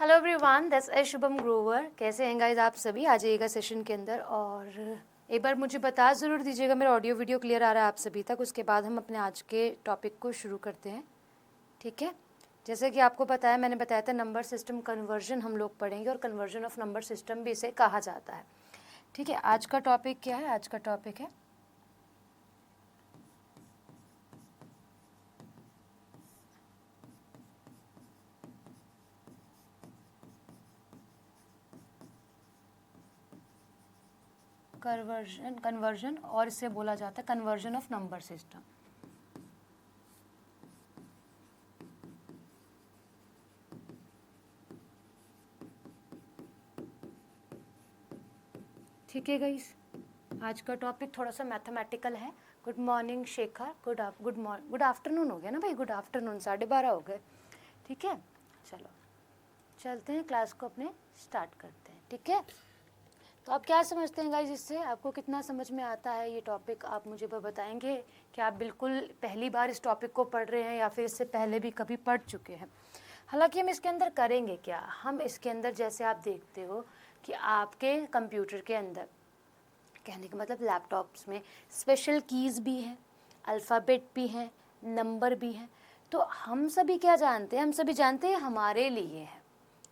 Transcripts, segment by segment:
Hello everyone, this is Shubham Grover. कैसे हैं guys आप सभी? आ जाइएगा सेशन के अंदर और एक बार मुझे बता ज़रूर दीजिएगा मेरा ऑडियो वीडियो क्लियर आ रहा है आप सभी तक। उसके बाद हम अपने आज के टॉपिक को शुरू करते हैं, ठीक है। जैसे कि आपको पता है, मैंने बताया था नंबर सिस्टम कन्वर्जन हम लोग पढ़ेंगे और कन्वर्जन ऑफ नंबर सिस्टम भी इसे कहा जाता है, ठीक है। आज का टॉपिक क्या है? आज का टॉपिक है कन्वर्जन और इसे बोला जाता है कन्वर्जन ऑफ नंबर सिस्टम। ठीक है गाइस, आज का टॉपिक थोड़ा सा मैथमेटिकल है। Good morning Shekhar, good afternoon हो गया ना भाई, गुड आफ्टरनून, 12:30 हो गए, ठीक है। चलो चलते हैं, क्लास को अपने स्टार्ट करते हैं, ठीक है। तो आप क्या समझते हैं गाइस इससे? आपको कितना समझ में आता है ये टॉपिक? आप मुझे बताएंगे कि आप बिल्कुल पहली बार इस टॉपिक को पढ़ रहे हैं या फिर इससे पहले भी कभी पढ़ चुके हैं। हालांकि हम इसके अंदर करेंगे क्या, हम इसके अंदर जैसे आप देखते हो कि आपके कंप्यूटर के अंदर, कहने का मतलब लैपटॉप्स में स्पेशल कीज़ भी हैं, अल्फ़ाबेट भी हैं, नंबर भी हैं। तो हम सभी क्या जानते हैं? हम सभी जानते हैं हमारे लिए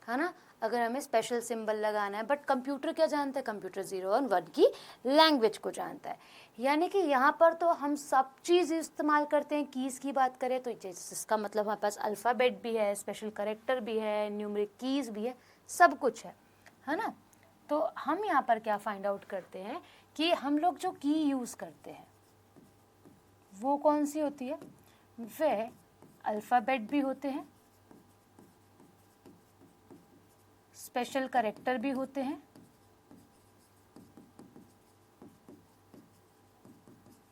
है ना, अगर हमें स्पेशल सिंबल लगाना है। बट कंप्यूटर क्या जानता है? कंप्यूटर 0 और 1 की लैंग्वेज को जानता है। यानी कि यहाँ पर तो हम सब चीज़ इस्तेमाल करते हैं। कीज़ की बात करें तो इसका मतलब हमारे पास अल्फ़ाबेट भी है, स्पेशल करेक्टर भी है, न्यूमेरिक कीज़ भी है, सब कुछ है ना। तो हम यहाँ पर क्या फाइंड आउट करते हैं कि हम लोग जो की यूज़ करते हैं वो कौन सी होती है? वे अल्फ़ाबेट भी होते हैं, स्पेशल करेक्टर भी होते हैं,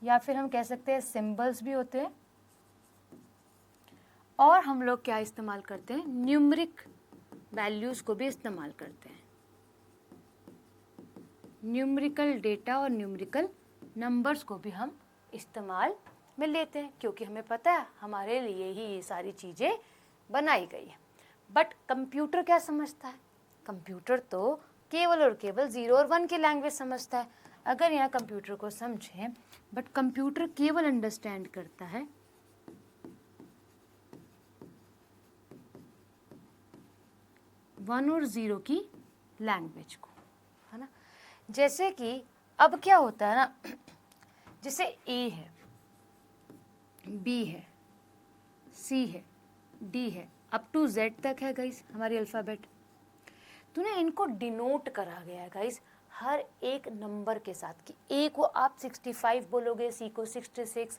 या फिर हम कह सकते हैं सिंबल्स भी होते हैं, और हम लोग क्या इस्तेमाल करते हैं? न्यूमेरिक वैल्यूज़ को भी इस्तेमाल करते हैं। न्यूमेरिकल डेटा और न्यूमेरिकल नंबर्स को भी हम इस्तेमाल में लेते हैं, क्योंकि हमें पता है हमारे लिए ही ये सारी चीज़ें बनाई गई है। बट कंप्यूटर क्या समझता है? कंप्यूटर तो केवल और केवल 0 और 1 की लैंग्वेज समझता है। अगर यहाँ कंप्यूटर को समझें, बट कंप्यूटर केवल अंडरस्टैंड करता है 1 और 0 की लैंग्वेज को, है ना। जैसे कि अब क्या होता है ना, जैसे ए है, बी है, सी है, डी है, अप टू जेड तक है गाइस हमारी अल्फ़ाबेट। तो ना इनको डिनोट करा गया है गाइस हर एक नंबर के साथ, कि ए को आप 65 बोलोगे, सी को 66,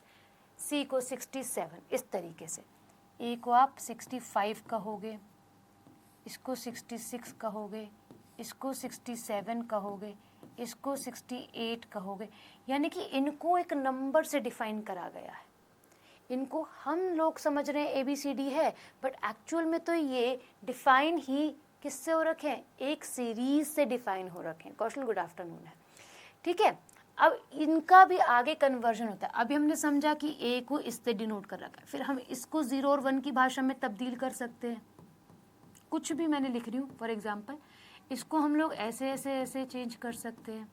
सी को 67, इस तरीके से। ए को आप 65 कहोगे, इसको 66 कहोगे, इसको 67 कहोगे, इसको 68 कहोगे। यानी कि इनको एक नंबर से डिफाइन करा गया है। इनको हम लोग समझ रहे हैं ABCD है, बट एक्चुअल में तो ये डिफाइन ही किससे हो रखे हैं? एक सीरीज से डिफाइन हो रखे हैं। कौशल गुड आफ्टरनून है, ठीक है। अब इनका भी आगे कन्वर्जन होता है। अभी हमने समझा कि ए को इससे डिनोट कर रखा है, फिर हम इसको 0 और 1 की भाषा में तब्दील कर सकते हैं। कुछ भी मैंने लिख रही हूँ, फॉर एग्जाम्पल इसको हम लोग ऐसे ऐसे ऐसे चेंज कर सकते हैं,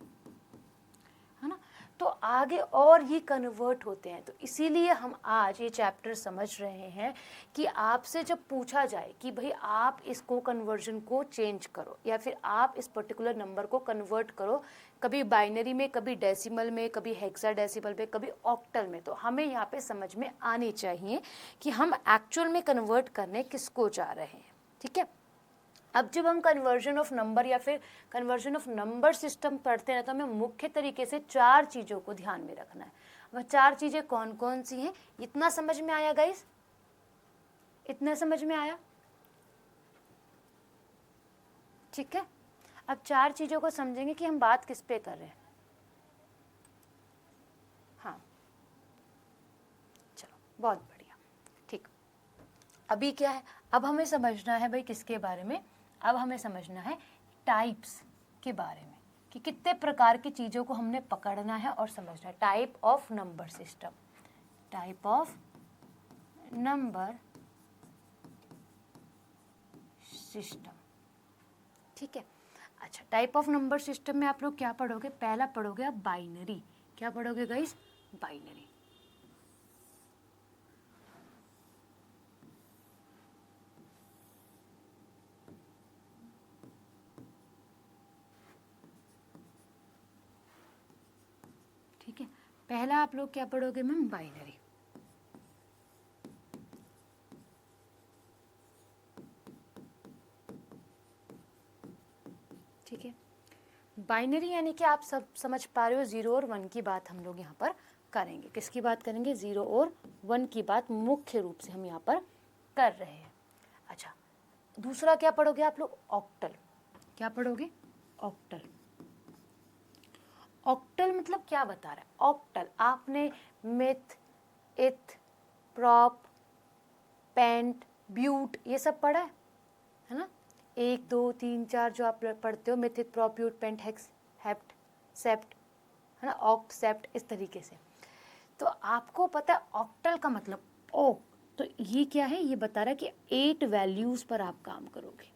है ना। तो आगे और ये कन्वर्ट होते हैं। तो इसीलिए हम आज ये चैप्टर समझ रहे हैं कि आपसे जब पूछा जाए कि भाई आप इसको कन्वर्जन को चेंज करो, या फिर आप इस पर्टिकुलर नंबर को कन्वर्ट करो, कभी बाइनरी में, कभी डेसिमल में, कभी हेक्साडेसिमल में, कभी ऑक्टल में, तो हमें यहाँ पे समझ में आनी चाहिए कि हम एक्चुअल में कन्वर्ट करने किसको जा रहे हैं, ठीक है। अब जब हम कन्वर्जन ऑफ नंबर या फिर कन्वर्जन ऑफ नंबर सिस्टम पढ़ते हैं तो हमें मुख्य तरीके से 4 चीज़ों को ध्यान में रखना है। वह 4 चीज़ें कौन कौन सी हैं? इतना समझ में आया गाइस? इतना समझ में आया? ठीक है। अब 4 चीज़ों को समझेंगे कि हम बात किस पे कर रहे हैं। हाँ, चलो बहुत बढ़िया, ठीक। अभी क्या है? अब हमें समझना है भाई किसके बारे में? अब हमें समझना है टाइप्स के बारे में, कि कितने प्रकार की चीज़ों को हमने पकड़ना है और समझना है। Type of number system, type of number system, ठीक है। अच्छा, टाइप ऑफ नंबर सिस्टम में आप लोग क्या पढ़ोगे? पहला पढ़ोगे आप बाइनरी। क्या पढ़ोगे गाइस? बाइनरी। ठीक है, पहला आप लोग क्या पढ़ोगे मैम? बाइनरी। ठीक है, बाइनरी यानी कि आप सब समझ पा रहे हो, 0 और 1 की बात हम लोग यहाँ पर करेंगे। किसकी बात करेंगे? 0 और 1 की बात मुख्य रूप से हम यहाँ पर कर रहे हैं। अच्छा, दूसरा क्या पढ़ोगे आप लोग? ऑक्टल। क्या पढ़ोगे? ऑक्टल। ऑक्टल मतलब क्या बता रहा है? ऑक्टल आपने मिथ, इथ, प्रॉप, पेंट, ब्यूट ये सब पढ़ा है ना? 1 2 3 4 जो आप पढ़ते हो, meth, eth, prop, but, pent, hex, hept, sept, है ना? ऑक्ट, सेप्ट, इस तरीके से। तो आपको पता है ऑक्टल का मतलब ओक, तो ये क्या है? ये बता रहा है कि 8 वैल्यूज पर आप काम करोगे,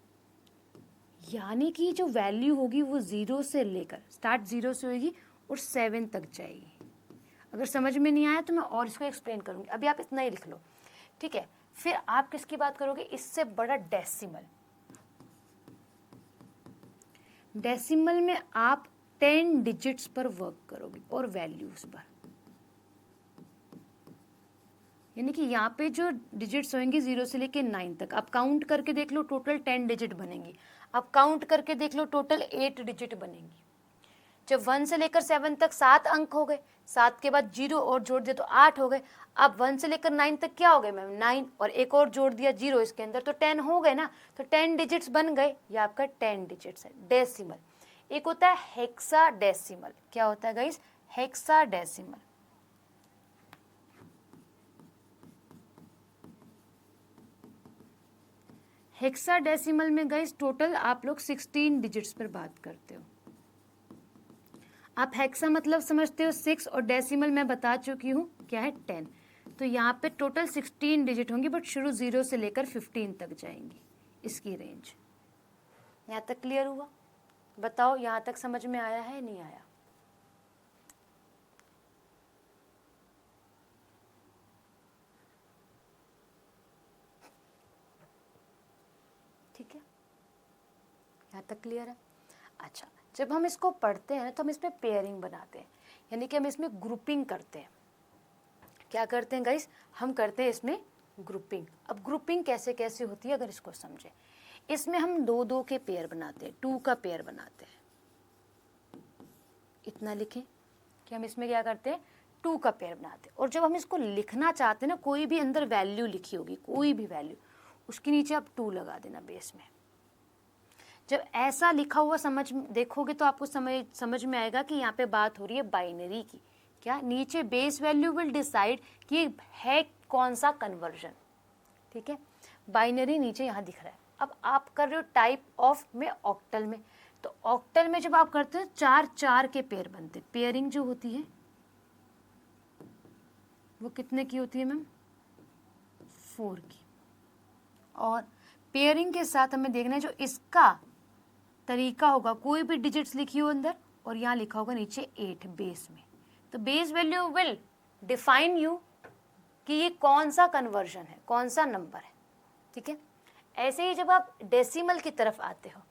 यानी कि जो वैल्यू होगी वो 0 से लेकर स्टार्ट 0 से होगी और 7 तक जाएगी। अगर समझ में नहीं आया तो मैं और इसको एक्सप्लेन करूंगी, अभी आप इतना ही लिख लो। ठीक है, फिर आप किसकी बात करोगे? इससे बड़ा डेसिमल। डेसिमल में आप 10 डिजिट्स पर वर्क करोगे और वैल्यूज पर, यानी कि यहाँ पे जो डिजिट्स होंगे 0 से लेके 9 तक, आप काउंट करके देख लो टोटल 10 डिजिट बनेंगी। आप काउंट करके देख लो टोटल 8 डिजिट बनेंगी। जब 1 से लेकर 7 तक 7 अंक हो गए, 7 के बाद 0 और जोड़ दिया तो 8 हो गए। अब 1 से लेकर 9 तक क्या हो गए मैम? 9, और एक और जोड़ दिया 0 इसके अंदर तो 10 हो गए ना, तो 10 डिजिट्स बन गए। ये आपका 10 डिजिट्स है। डेसिमल, एक होता है हेक्सा डेसिमल। क्या होता है guys? Hexa decimal. Hexa decimal में गाइस टोटल आप लोग 16 डिजिट्स पर बात करते हो। आप हेक्सा मतलब समझते हो 6, और डेसिमल मैं बता चुकी हूँ क्या है? 10। तो यहाँ पे टोटल 16 डिजिट होंगी, बट शुरू 0 से लेकर 15 तक जाएंगी, इसकी रेंज। यहाँ तक क्लियर हुआ? बताओ यहाँ तक समझ में आया है नहीं आया? ठीक है, यहाँ तक क्लियर है? अच्छा, जब हम इसको पढ़ते हैं तो हम इसमें पेयरिंग बनाते हैं, यानी कि हम इसमें ग्रुपिंग करते हैं। क्या करते हैं गाइस? हम करते हैं इसमें ग्रुपिंग। अब ग्रुपिंग कैसे कैसे होती है अगर इसको समझे, इसमें हम 2 2 के पेयर बनाते हैं, 2 का पेयर बनाते हैं। इतना लिखें कि हम इसमें क्या करते हैं? 2 का पेयर बनाते हैं। और जब हम इसको लिखना चाहते हैं ना, कोई भी अंदर वैल्यू लिखी होगी, कोई भी वैल्यू, उसके नीचे आप 2 लगा देना बेस में। जब ऐसा लिखा हुआ समझ देखोगे तो आपको समझ में आएगा कि यहाँ पे बात हो रही है बाइनरी की। क्या? नीचे बेस वैल्यू विल डिसाइड कि है कौन सा कन्वर्जन। ठीक है, बाइनरी नीचे यहाँ दिख रहा है। अब आप कर रहे हो टाइप ऑफ में ऑक्टल में, तो ऑक्टल में जब आप करते हो 4 4 के पेयर बनते, पेयरिंग जो होती है वो कितने की होती है मैम? 4 की। और पेयरिंग के साथ हमें देखना है जो इसका तरीका होगा, कोई भी डिजिट्स लिखी हो अंदर और यहाँ लिखा होगा नीचे 8 बेस में, तो base value will define you कि ये कौन सा कन्वर्जन है, कौन सा नंबर है। ठीक है, ऐसे ही जब आप डेसिमल की तरफ आते हो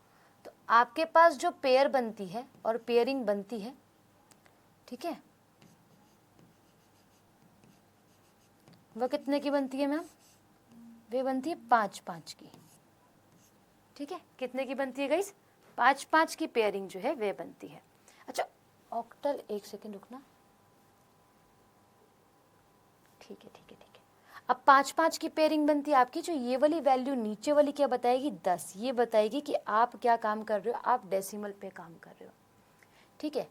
तो आपके पास जो पेयर बनती है और पेयरिंग बनती है, ठीक है, वह कितने की बनती है मैम? वे बनती है 5 5 की। ठीक है, कितने की बनती है गाइस? 5 5 की पेयरिंग जो है वे बनती है। अच्छा, ऑक्टल, एक सेकेंड रुकना। ठीक है ठीक है ठीक है, अब 5 5 की पेयरिंग बनती है आपकी। जो ये वाली वैल्यू नीचे वाली क्या बताएगी? 10। ये बताएगी कि आप क्या काम कर रहे हो? आप डेसिमल पे काम कर रहे हो। ठीक है,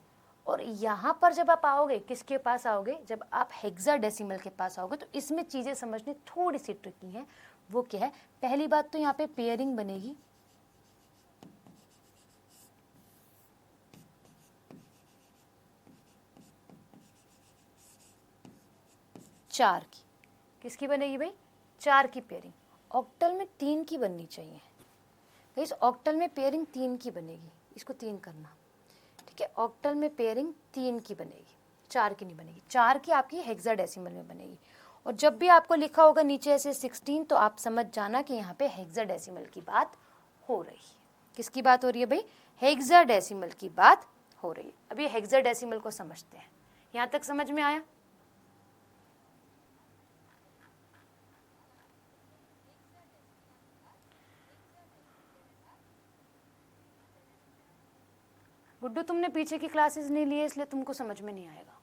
और यहाँ पर जब आप आओगे, किसके पास आओगे? जब आप हेक्साडेसिमल के पास आओगे तो इसमें चीज़ें समझनी थोड़ी सी ट्रिकी हैं। वो क्या है? पहली बात तो यहाँ पे पेयरिंग बनेगी 4 की। किसकी बनेगी भाई? 4 की पेयरिंग। ऑक्टल में 3 की बननी चाहिए, इस ऑक्टल में पेयरिंग 3 की बनेगी, इसको 3 करना, ठीक है। ऑक्टल में पेयरिंग 3 की बनेगी, 4 की नहीं बनेगी। 4 की आपकी हेक्साडेसिमल में बनेगी। और जब भी आपको लिखा होगा नीचे ऐसे 16, तो आप समझ जाना कि यहाँ पे हेक्साडेसिमल की बात हो रही है। किसकी बात हो रही है भाई? हेक्साडेसिमल की बात हो रही है। अभी हेक्साडेसिमल को समझते हैं। यहाँ तक समझ में आया? गुड्डू, तुमने पीछे की क्लासेस नहीं लिए इसलिए तुमको समझ में नहीं आएगा।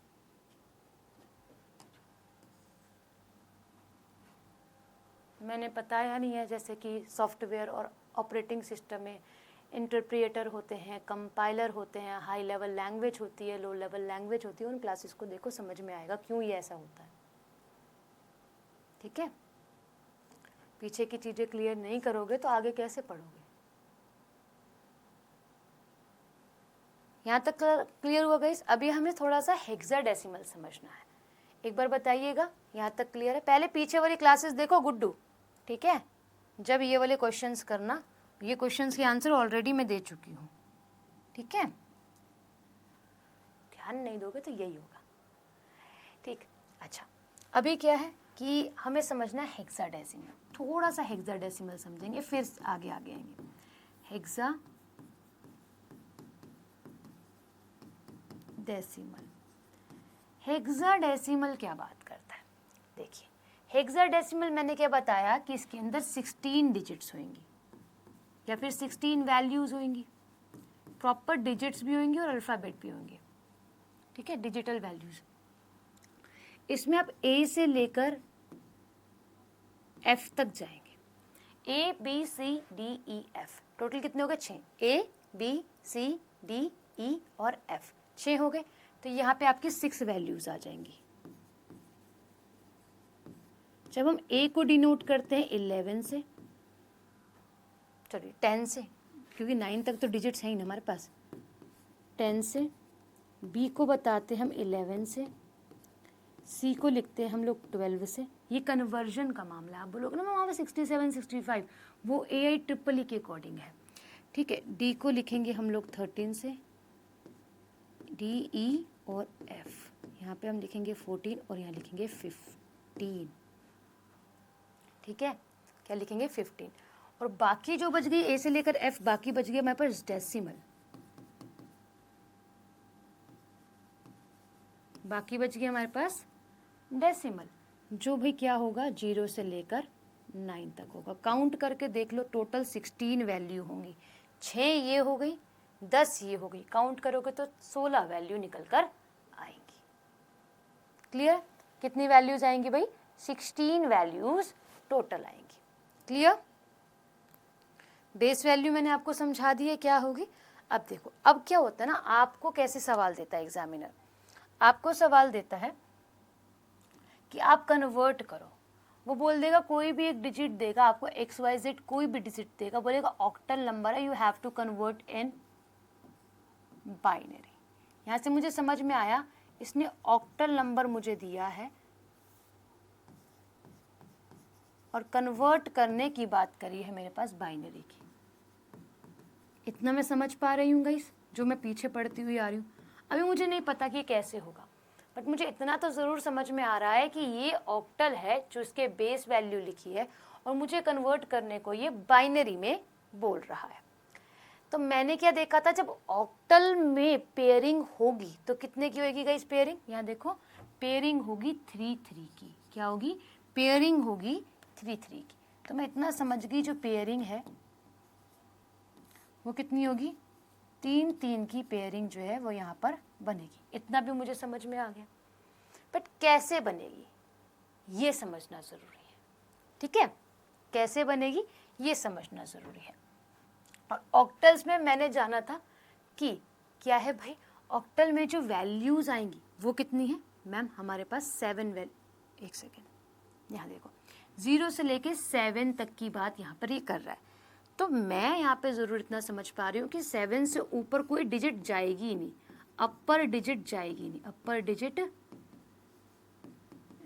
मैंने बताया नहीं है, जैसे कि सॉफ्टवेयर और ऑपरेटिंग सिस्टम में इंटरप्रिएटर होते हैं, कंपाइलर होते हैं, हाई लेवल लैंग्वेज होती है, लो लेवल लैंग्वेज होती है। उन क्लासेस को देखो, समझ में आएगा क्यों ये ऐसा होता है, ठीक है। पीछे की चीज़ें क्लियर नहीं करोगे तो आगे कैसे पढ़ोगे? यहाँ तक क्लियर हुआ गाइस? अभी हमें थोड़ा सा हेक्साडेसिमल समझना है। एक बार बताइएगा, यहाँ तक क्लियर है? पहले पीछे वाली क्लासेस देखो गुड्डू, ठीक है। जब ये वाले क्वेश्चंस करना, ये क्वेश्चंस के आंसर ऑलरेडी मैं दे चुकी हूँ, ठीक है। ध्यान नहीं दोगे तो यही होगा, ठीक। अच्छा, अभी क्या है कि हमें समझना है हेक्साडेसिमल। थोड़ा सा हेक्साडेसिमल समझेंगे, फिर आगे आएंगे। हेक्साडेसिमल, हेक्साडेसिमल क्या बात करता है? देखिए, हेक्साडेसिमल मैंने क्या बताया कि इसके अंदर 16 डिजिट्स होंगी या फिर 16 वैल्यूज होंगी। प्रॉपर डिजिट्स भी होंगी और अल्फ़ाबेट भी होंगे, ठीक है, डिजिटल वैल्यूज। इसमें आप ए से लेकर एफ तक जाएंगे। A B C D E F, total कितने हो गए? 6। ए बी सी डी ई और एफ, 6 हो गए। तो यहाँ पे आपकी 6 वैल्यूज आ जाएंगी। जब हम ए को डिनोट करते हैं 11 से, चलिए 10 से, क्योंकि 9 तक तो डिजिट्स हैं ही ना हमारे पास, 10 से। बी को बताते हम 11 से। सी को लिखते हैं हम लोग 12 से। ये कन्वर्जन का मामला है। आप बोलोगे ना मैं वहाँ पे 67, 65, वो AI EEE के अकॉर्डिंग है, ठीक है। डी को लिखेंगे हम लोग 13 से। डी ई और एफ, यहाँ पे हम लिखेंगे 14 और यहाँ लिखेंगे 15, ठीक है। क्या लिखेंगे? 15। और बाकी जो बच गई ए से लेकर एफ, बाकी बच गई हमारे पास डेसिमल। बाकी बच गई हमारे पास डेसिमल, जो भी क्या होगा 0 से लेकर 9 तक होगा। काउंट करके देख लो, टोटल 16 वैल्यू होंगी। 6 ये हो गई, 10 ये हो गई। काउंट करोगे तो 16 वैल्यू निकल कर आएंगी। क्लियर? कितनी वैल्यूज आएंगी भाई? 16 वैल्यूज टोटल आएंगी। क्लियर? बेस वैल्यू मैंने आपको समझा दी है क्या होगी। अब देखो, अब क्या होता है ना, आपको कैसे सवाल देता है एग्जामिनर? आपको सवाल देता है कि आप कन्वर्ट करो। वो बोल देगा कोई भी एक डिजिट देगा आपको, XYZ कोई भी डिजिट देगा, बोलेगा ऑक्टल नंबर है, you have to convert in binary. यहाँ से मुझे समझ में आया, इसने ऑक्टल नंबर मुझे दिया है और कन्वर्ट करने की बात करी है मेरे पास बाइनरी की। इतना मैं समझ पा रही हूँ गाइस, जो मैं पीछे पढ़ती हुई आ रही हूँ। अभी मुझे नहीं पता कि कैसे होगा, बट मुझे इतना तो ज़रूर समझ में आ रहा है कि ये ऑक्टल है जो इसके बेस वैल्यू लिखी है और मुझे कन्वर्ट करने को ये बाइनरी में बोल रहा है। तो मैंने क्या देखा था, जब ऑक्टल में पेयरिंग होगी तो कितने की होगी गाइस पेयरिंग? यहाँ देखो, पेयरिंग होगी 3-3 की। क्या होगी? पेयरिंग होगी 3-3 की। तो मैं इतना समझ गई, जो पेयरिंग है वो कितनी होगी? 3-3 की पेयरिंग जो है वो यहाँ पर बनेगी। इतना भी मुझे समझ में आ गया, बट कैसे बनेगी ये समझना ज़रूरी है, ठीक है। कैसे बनेगी ये समझना ज़रूरी है। और ऑक्टल्स में मैंने जाना था कि क्या है भाई, ऑक्टल में जो वैल्यूज़ आएंगी वो कितनी है मैम? हमारे पास 7 एक सेकेंड, यहाँ देखो, 0 से लेके 7 तक की बात यहाँ पर ये कर रहा है। तो मैं यहाँ पे ज़रूर इतना समझ पा रही हूँ कि 7 से ऊपर कोई डिजिट जाएगी ही नहीं, अपर डिजिट जाएगी नहीं, अपर डिजिट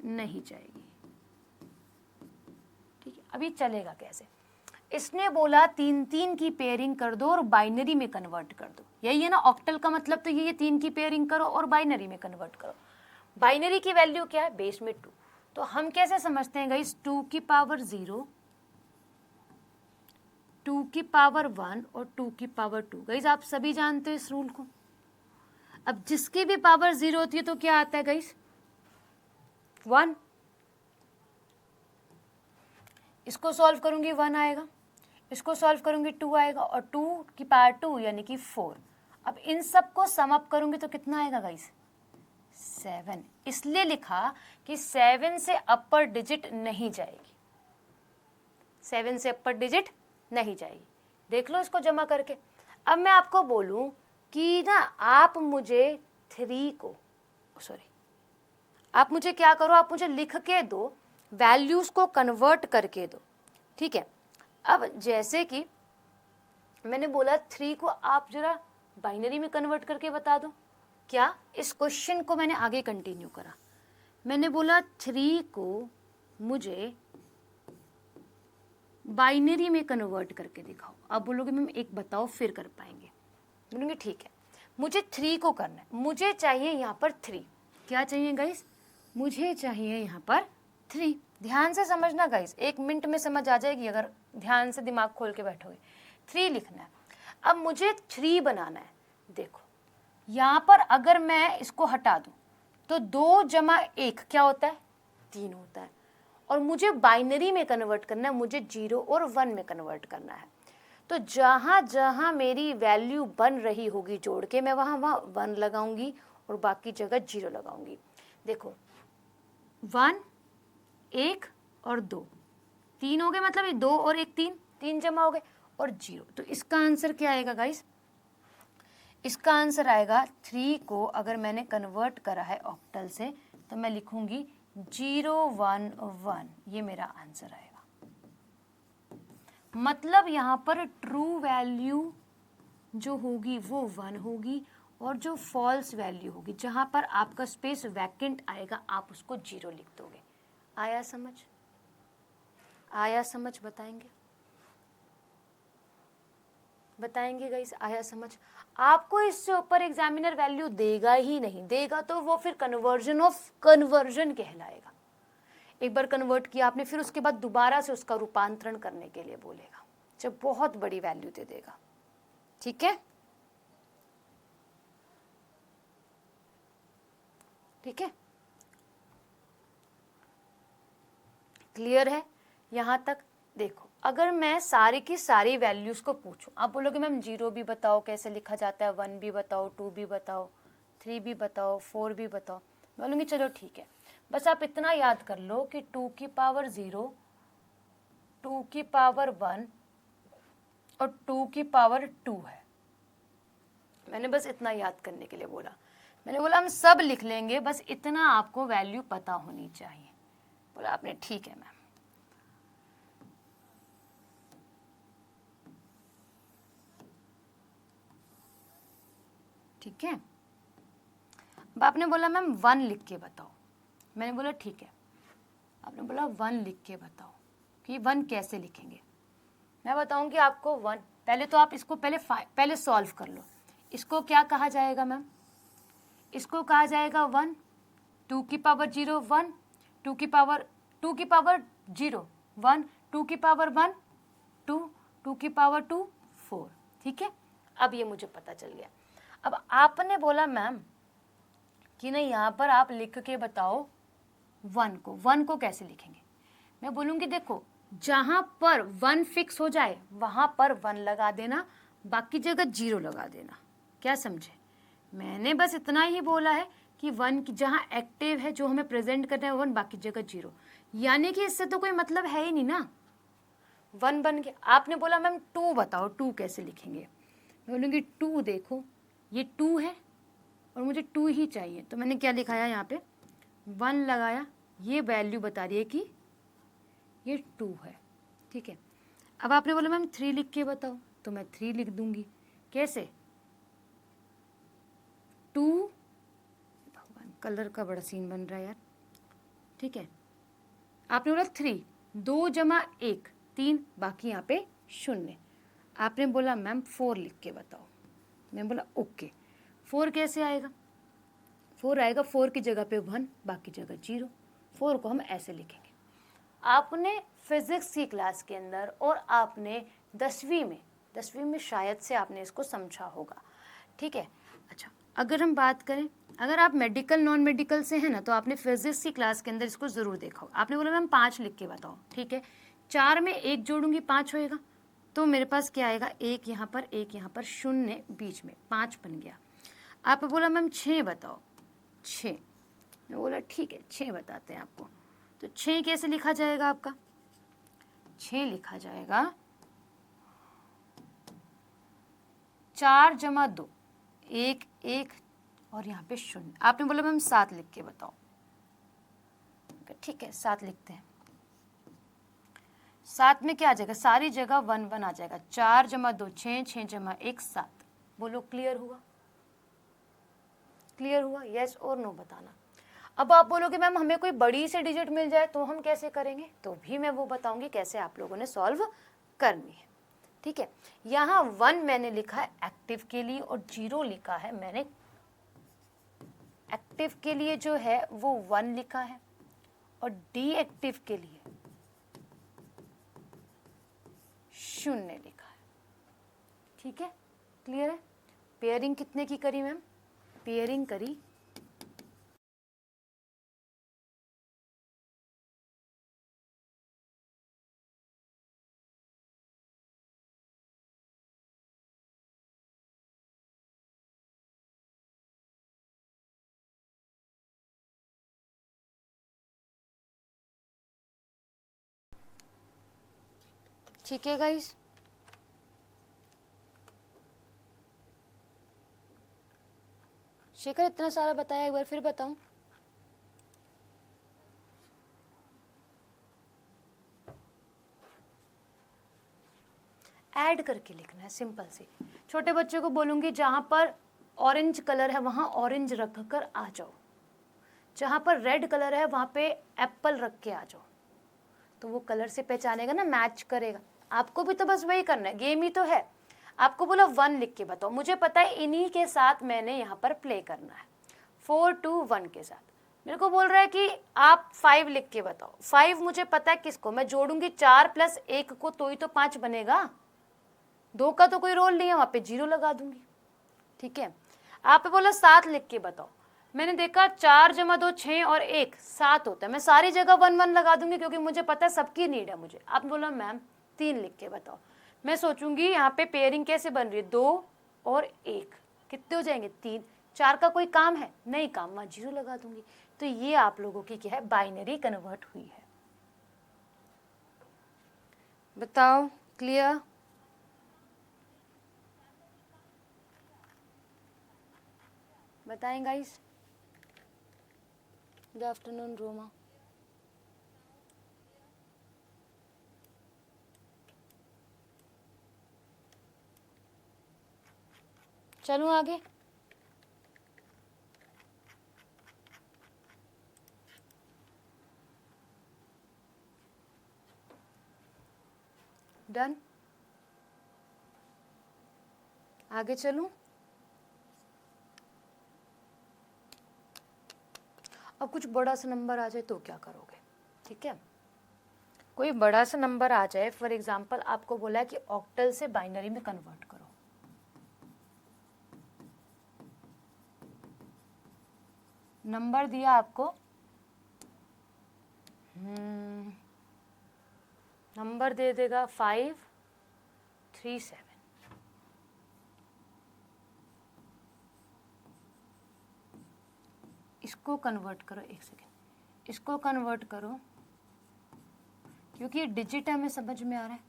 नहीं जाएगी, ठीक है। अभी चलेगा कैसे? इसने बोला 3-3 की पेयरिंग कर दो और बाइनरी में कन्वर्ट कर दो। यही है ना ऑक्टल का मतलब, तो ये 3 की पेयरिंग करो और बाइनरी में कन्वर्ट करो। बाइनरी की वैल्यू क्या है? बेस में 2। तो हम कैसे समझते हैं गाइस? 2 की पावर 0, 2 की पावर 1 और 2 की पावर 2। गाइस आप सभी जानते हो इस रूल को। अब जिसकी भी पावर 0 होती है तो क्या आता है गाइस? 1। इसको सॉल्व करूंगी 1 आएगा, इसको सॉल्व करूंगी 2 आएगा, और 2 की पावर 2 यानी कि 4। अब इन सब को सम अप करूंगी तो कितना आएगा गाइस? 7। इसलिए लिखा कि 7 से अपर डिजिट नहीं जाएगी, 7 से अपर डिजिट नहीं जाएगी। देख लो इसको जमा करके। अब मैं आपको बोलूं कि ना आप मुझे 3 को आप मुझे क्या करो, आप मुझे लिख के दो, वैल्यूज को कन्वर्ट करके दो, ठीक है। अब जैसे कि मैंने बोला 3 को आप जरा बाइनरी में कन्वर्ट करके बता दो। क्या? इस क्वेश्चन को मैंने आगे कंटिन्यू करा। मैंने बोला 3 को मुझे बाइनरी में कन्वर्ट करके दिखाओ। आप बोलोगे मैम एक बताओ फिर कर पाएंगे। बोलूँगी ठीक है, मुझे 3 को करना है। मुझे चाहिए यहाँ पर 3। क्या चाहिए गाइस? मुझे चाहिए यहाँ पर 3। ध्यान से समझना गाइस, 1 मिनट में समझ आ जाएगी अगर ध्यान से दिमाग खोल के बैठोगे। 3 लिखना है। अब मुझे 3 बनाना है। देखो यहाँ पर अगर मैं इसको हटा दूँ तो 2 जमा 1 क्या होता है? 3 होता है। और मुझे बाइनरी में कन्वर्ट करना है, मुझे 0 और 1 में कन्वर्ट करना है। तो जहाँ जहाँ मेरी वैल्यू बन रही होगी जोड़ के, मैं वहाँ 1 लगाऊंगी और बाकी जगह 0 लगाऊंगी। देखो 1, 1 और 2, 3 हो गए, मतलब ये 2 और 1 3 जमा हो गए, और 0। तो इसका आंसर क्या आएगा गाइस? इसका आंसर आएगा 3 को अगर मैंने कन्वर्ट करा है ऑक्टल से तो मैं लिखूंगी 0 1 1। ये मेरा आंसर आएगा। मतलब यहाँ पर ट्रू वैल्यू जो होगी वो 1 होगी, और जो फॉल्स वैल्यू होगी जहाँ पर आपका स्पेस वैकेंट आएगा आप उसको 0 लिख दोगे। आया समझ? आया समझ? बताएंगे गाइस, आया समझ? आपको इससे ऊपर एग्जामिनर वैल्यू देगा ही नहीं, देगा तो वो फिर कन्वर्जन ऑफ कन्वर्जन कहलाएगा। एक बार कन्वर्ट किया आपने, फिर उसके बाद दोबारा से उसका रूपांतरण करने के लिए बोलेगा, जब बहुत बड़ी वैल्यू दे देगा। ठीक है, ठीक है, क्लियर है यहाँ तक? देखो अगर मैं सारी की सारी वैल्यूज को पूछूं, आप बोलोगे मैम 0 भी बताओ कैसे लिखा जाता है, 1 भी बताओ, 2 भी बताओ, 3 भी बताओ, 4 भी बताओ। बोलूँगी चलो ठीक है, बस आप इतना याद कर लो कि 2 की पावर 0, 2 की पावर 1 और 2 की पावर 2 है। मैंने बस इतना याद करने के लिए बोला। मैंने बोला हम सब लिख लेंगे, बस इतना आपको वैल्यू पता होनी चाहिए। बोला आपने ठीक है मैम। ठीक है, अब आपने बोला मैम 1 लिख के बताओ। मैंने बोला ठीक है। आपने बोला 1 लिख के बताओ कि 1 कैसे लिखेंगे। मैं बताऊंगी आपको 1। पहले तो आप इसको पहले सॉल्व कर लो। इसको क्या कहा जाएगा मैम? इसको कहा जाएगा 1, 2 की पावर 0 1, 2 की पावर 0 1, 2 की पावर 1 2, 2 की पावर 2 4। ठीक है, अब ये मुझे पता चल गया। अब आपने बोला मैम कि नहीं यहाँ पर आप लिख के बताओ 1 को कैसे लिखेंगे। मैं बोलूँगी देखो जहाँ पर 1 फिक्स हो जाए वहाँ पर 1 लगा देना, बाकी जगह 0 लगा देना। क्या समझे? मैंने बस इतना ही बोला है कि 1 की जहाँ एक्टिव है जो हमें प्रेजेंट करना है 1, बाकी जगह 0। यानी कि इससे तो कोई मतलब है ही नहीं ना, 1 बन गया। आपने बोला मैम 2 बताओ, 2 कैसे लिखेंगे। मैं बोलूँगी 2 देखो ये 2 है और मुझे 2 ही चाहिए, तो मैंने क्या लिखाया यहाँ पे 1 लगाया। ये वैल्यू बता रही है कि ये 2 है। ठीक है, अब आपने बोला मैम 3 लिख के बताओ, तो मैं 3 लिख दूंगी। कैसे? 2, भगवान कलर का बड़ा सीन बन रहा है यार। ठीक है, आपने बोला 3, 2 जमा 1 3, बाकी यहाँ पे शून्य। आपने बोला मैम 4 लिख के बताओ, मैं बोला ओके। 4 कैसे आएगा? 4 आएगा, 4 की जगह पे 1, बाकी जगह 0। 4 को हम ऐसे लिखेंगे। आपने फिजिक्स की क्लास के अंदर और आपने 10वीं में शायद से आपने इसको समझा होगा, ठीक है। अच्छा, अगर हम बात करें, अगर आप मेडिकल नॉन मेडिकल से हैं ना, तो आपने फिजिक्स की क्लास के अंदर इसको ज़रूर देखा हो। आपने बोला मैम 5 लिख के बताओ, ठीक है। 4 में 1 जोड़ूंगी 5 होएगा, तो मेरे पास क्या आएगा, 1 यहाँ पर, 1 यहाँ पर, 0 बीच में, 5 बन गया। आप बोला मैम 6 बताओ, 6। मैं बोला ठीक है 6 बताते हैं आपको। तो 6 कैसे लिखा जाएगा आपका? 6 लिखा जाएगा 4 जमा 2, 1 1 और यहाँ पे 0। आपने बोला मैम 7 लिख के बताओ, ठीक है 7 लिखते हैं। 7 में क्या आ जाएगा, सारी जगह 1 1 आ जाएगा। 4 जमा 2 6, 6 जमा 1 7। बोलो क्लियर हुआ? क्लियर हुआ? यस और नो बताना। अब आप बोलोगे मैम हमें कोई बड़ी से डिजिट मिल जाए तो हम कैसे करेंगे, तो भी मैं वो बताऊंगी कैसे आप लोगों ने सॉल्व करनी है, ठीक है। यहाँ 1 मैंने लिखा है एक्टिव के लिए और 0 लिखा है मैंने, एक्टिव के लिए जो है वो 1 लिखा है और डीएक्टिव के लिए 0 लिखा है, ठीक है। क्लियर है? पेयरिंग कितने की करी मैम? पेयरिंग करी ठीक है गाइस। शेखर इतना सारा बताया, एक बार फिर बताऊं? ऐड करके लिखना है, सिंपल सी। छोटे बच्चों को बोलूंगी जहां पर ऑरेंज कलर है वहां ऑरेंज रख कर आ जाओ, जहां पर रेड कलर है वहां पे एप्पल रख के आ जाओ, तो वो कलर से पहचानेगा ना, मैच करेगा। आपको भी तो बस वही करना है, गेम ही तो है। आपको बोला 1 लिख के बताओ, मुझे पता है इन्हीं के साथ मैंने यहाँ पर प्ले करना है, 4 2 1 के साथ। मेरे को बोल रहा है कि आप 5 लिख के बताओ। 5 मुझे पता है किसको, मैं जोड़ूंगी 4 प्लस 1 को तो ही तो 5 बनेगा, 2 का तो कोई रोल नहीं है, वहां पे 0 लगा दूंगी, ठीक है। आप बोला 7 लिख के बताओ, मैंने देखा 4 जमा 2 6 और 1 7 होता है, मैं सारी जगह 1 1 लगा दूंगी क्योंकि मुझे पता है सबकी नीड है मुझे। आप बोला मैम 3 लिख के बताओ, मैं सोचूंगी यहाँ पे पेयरिंग कैसे बन रही है, 2 और 1 कितने हो जाएंगे, 3। 4 का कोई काम है नहीं, काम वहाँ 0 लगा दूंगी। तो ये आप लोगों की क्या है, बाइनरी कन्वर्ट हुई है। बताओ क्लियर? बताएं गाइस। Good afternoon Roma. चलूं आगे? डन? आगे चलूं? अब कुछ बड़ा सा नंबर आ जाए तो क्या करोगे, ठीक है। कोई बड़ा सा नंबर आ जाए, फॉर एग्जांपल आपको बोला है कि ऑक्टल से बाइनरी में कन्वर्ट करो, नंबर दिया आपको, नंबर दे देगा 5 3 7। इसको कन्वर्ट करो, एक सेकेंड, इसको कन्वर्ट करो क्योंकि ये डिजिट है, हमें समझ में आ रहा है।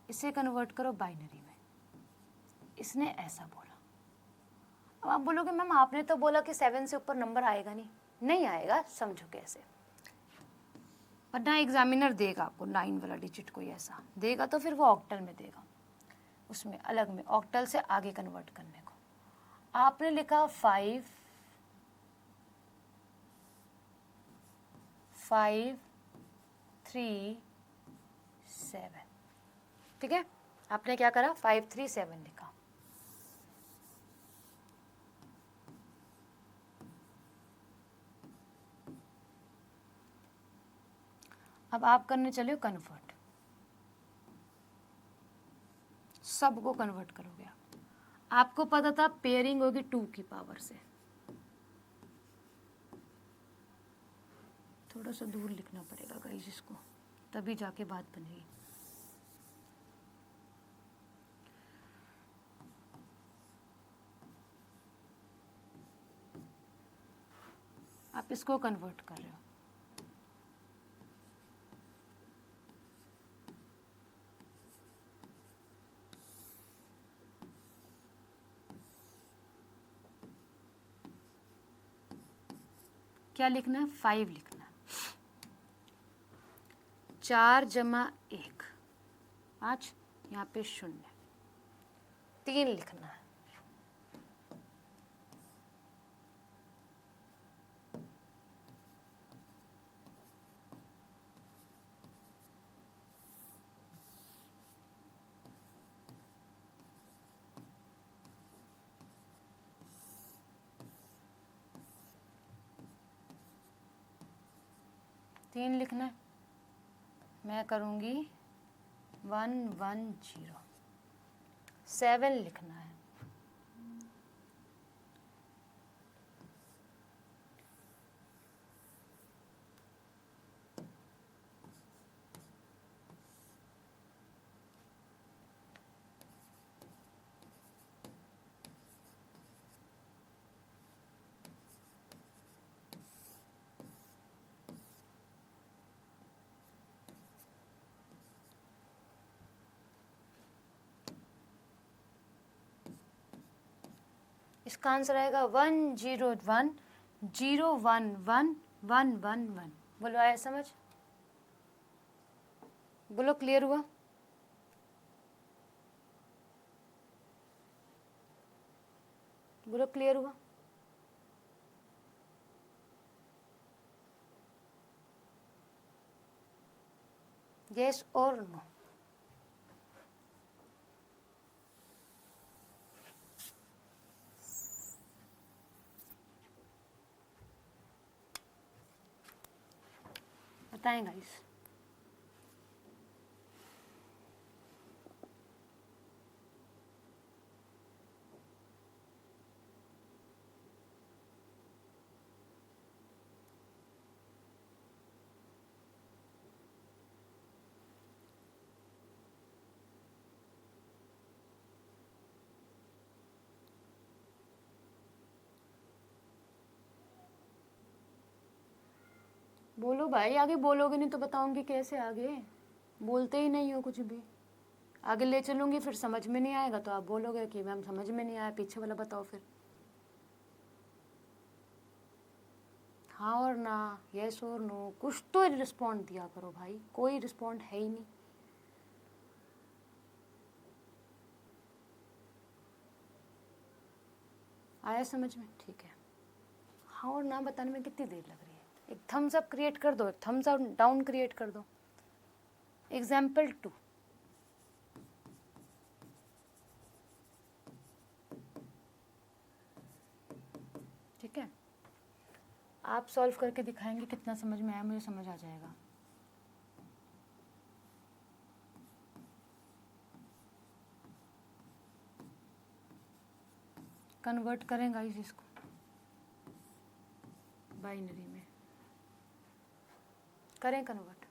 इसे कन्वर्ट करो बाइनरी में। इसने ऐसा बोला। अब आप बोलोगे मैम आपने तो बोला कि 7 से ऊपर नंबर आएगा नहीं, नहीं आएगा, समझो कैसे। वरना एग्जामिनर देगा आपको 9 वाला डिजिट कोई ऐसा देगा तो फिर वो ऑक्टल में देगा, उसमें अलग में ऑक्टल से आगे कन्वर्ट करने को। आपने लिखा 5 5 3 7, ठीक है। आपने क्या करा, 537 लिखा। अब आप करने चले हो कन्वर्ट, सबको कन्वर्ट करोगे आप। आपको पता था पेयरिंग होगी 2 की पावर से, थोड़ा सा दूर लिखना पड़ेगा गाइस इसको, तभी जाके बात बनेगी। आप इसको कन्वर्ट कर रहे हो, क्या लिखना है, 5 लिखना है। 4 जमा 1 5, यहाँ पे 0, 3 लिखना है। तीन लिखना है, मैं करूँगी 110। 7 लिखना है, इसका आंसर आएगा 101011111। बोलो आया समझ, बोलो क्लियर हुआ। बोलो क्लियर हुआ। यस और नो। बताएं गाइस। बोलो भाई, आगे बोलोगे नहीं तो बताऊंगी कैसे आगे। बोलते ही नहीं हो कुछ भी। आगे ले चलूंगी फिर समझ में नहीं आएगा तो आप बोलोगे कि मैम समझ में नहीं आया, पीछे वाला बताओ फिर। हाँ और ना, यस और नो, कुछ तो रिस्पॉन्ड दिया करो भाई, कोई रिस्पॉन्ड है ही नहीं। आया समझ में, ठीक है। हाँ और ना बताने में कितनी देर लग रही है। एक थम्स अप क्रिएट कर दो, एक थम्स अप डाउन क्रिएट कर दो। एग्जाम्पल 2, ठीक है। आप सॉल्व करके दिखाएंगे कितना समझ में आया, मुझे समझ आ जाएगा। कन्वर्ट करें गाइस इसको बाइनरी में, करें कन्वर्ट।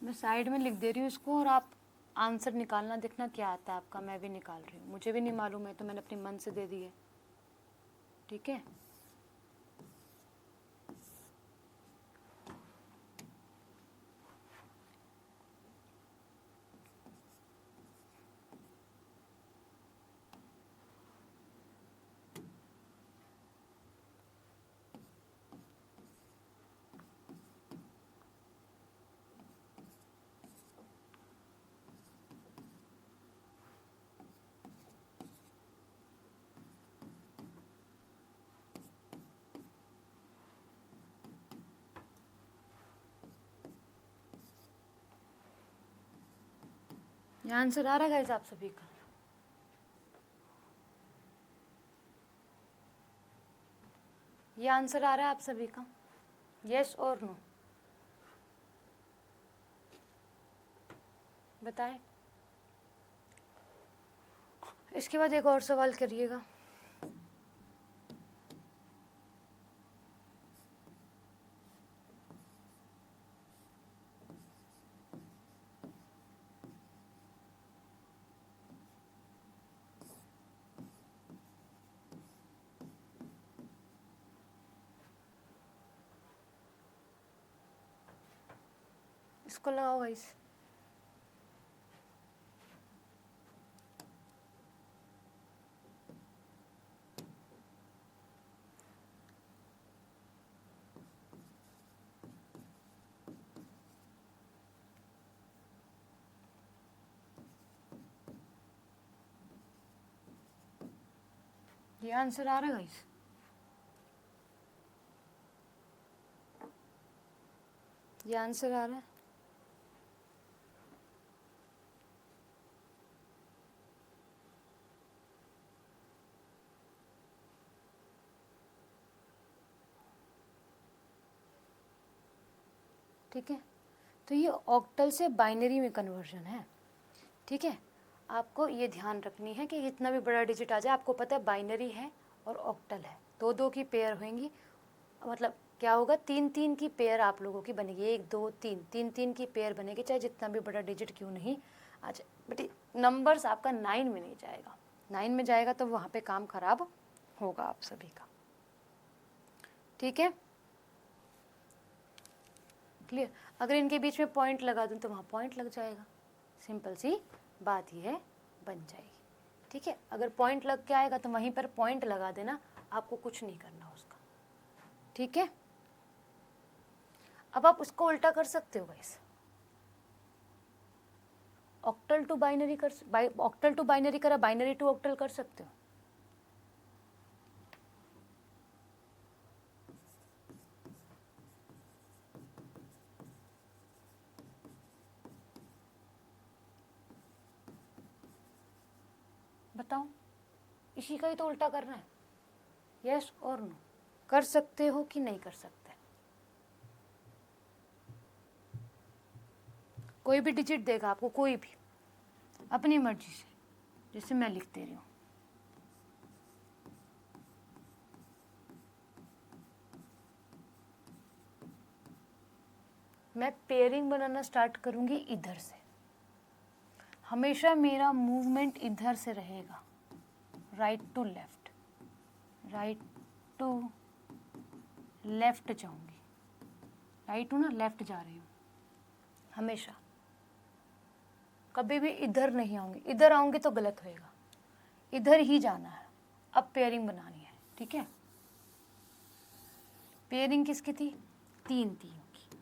मैं साइड में लिख दे रही हूँ इसको और आप आंसर निकालना, देखना क्या आता है आपका। मैं भी निकाल रही हूँ, मुझे भी नहीं मालूम है तो मैंने अपने मन से दे दी है, ठीक है। ये आंसर आ रहा है गाइस आप सभी का? ये आंसर आ रहा है आप सभी का? यस और नो बताएं। इसके बाद एक और सवाल करिएगा। इसको लगाओ गाइस। ये आंसर आ रहा है गाइस? ये आंसर आ रहा है? ठीक है, तो ये ऑक्टल से बाइनरी में कन्वर्जन है। ठीक है, आपको ये ध्यान रखनी है कि जितना भी बड़ा डिजिट आ जाए, आपको पता है बाइनरी है और ऑक्टल है, दो दो की पेयर होंगी। मतलब क्या होगा, तीन तीन की पेयर आप लोगों की बनेगी, 1 2 3, तीन तीन की पेयर बनेगी, चाहे जितना भी बड़ा डिजिट क्यों नहीं आ जाए। बट नंबर्स आपका 9 में नहीं जाएगा, 9 में जाएगा तो वहाँ पे काम खराब होगा आप सभी का। ठीक है, क्लियर? अगर इनके बीच में पॉइंट लगा दूँ तो वहाँ पॉइंट लग जाएगा, सिंपल सी बात ही है, बन जाएगी। ठीक है, अगर पॉइंट लग के आएगा तो वहीं पर पॉइंट लगा देना, आपको कुछ नहीं करना उसका। ठीक है, अब आप उसको उल्टा कर सकते हो गाइस, ऑक्टल टू बाइनरी कर, ऑक्टल टू बाइनरी करा, बाइनरी टू ऑक्टल कर सकते हो। बताओ, इसी का ही तो उल्टा करना है, यस और नो, कर सकते हो कि नहीं कर सकते? कोई भी डिजिट देगा आपको, कोई भी अपनी मर्जी से, जैसे मैं लिख दे रही हूँ, मैं पेयरिंग बनाना स्टार्ट करूँगी इधर से, हमेशा मेरा मूवमेंट इधर से रहेगा, right to left, right to left जाऊँगी, राइट हूँ ना, लेफ्ट जा रही हूँ हमेशा, कभी भी इधर नहीं आऊँगी, इधर आऊँगी तो गलत होएगा, इधर ही जाना है। अब पेयरिंग बनानी है, ठीक है? पेयरिंग किसकी थी? 3 3 की,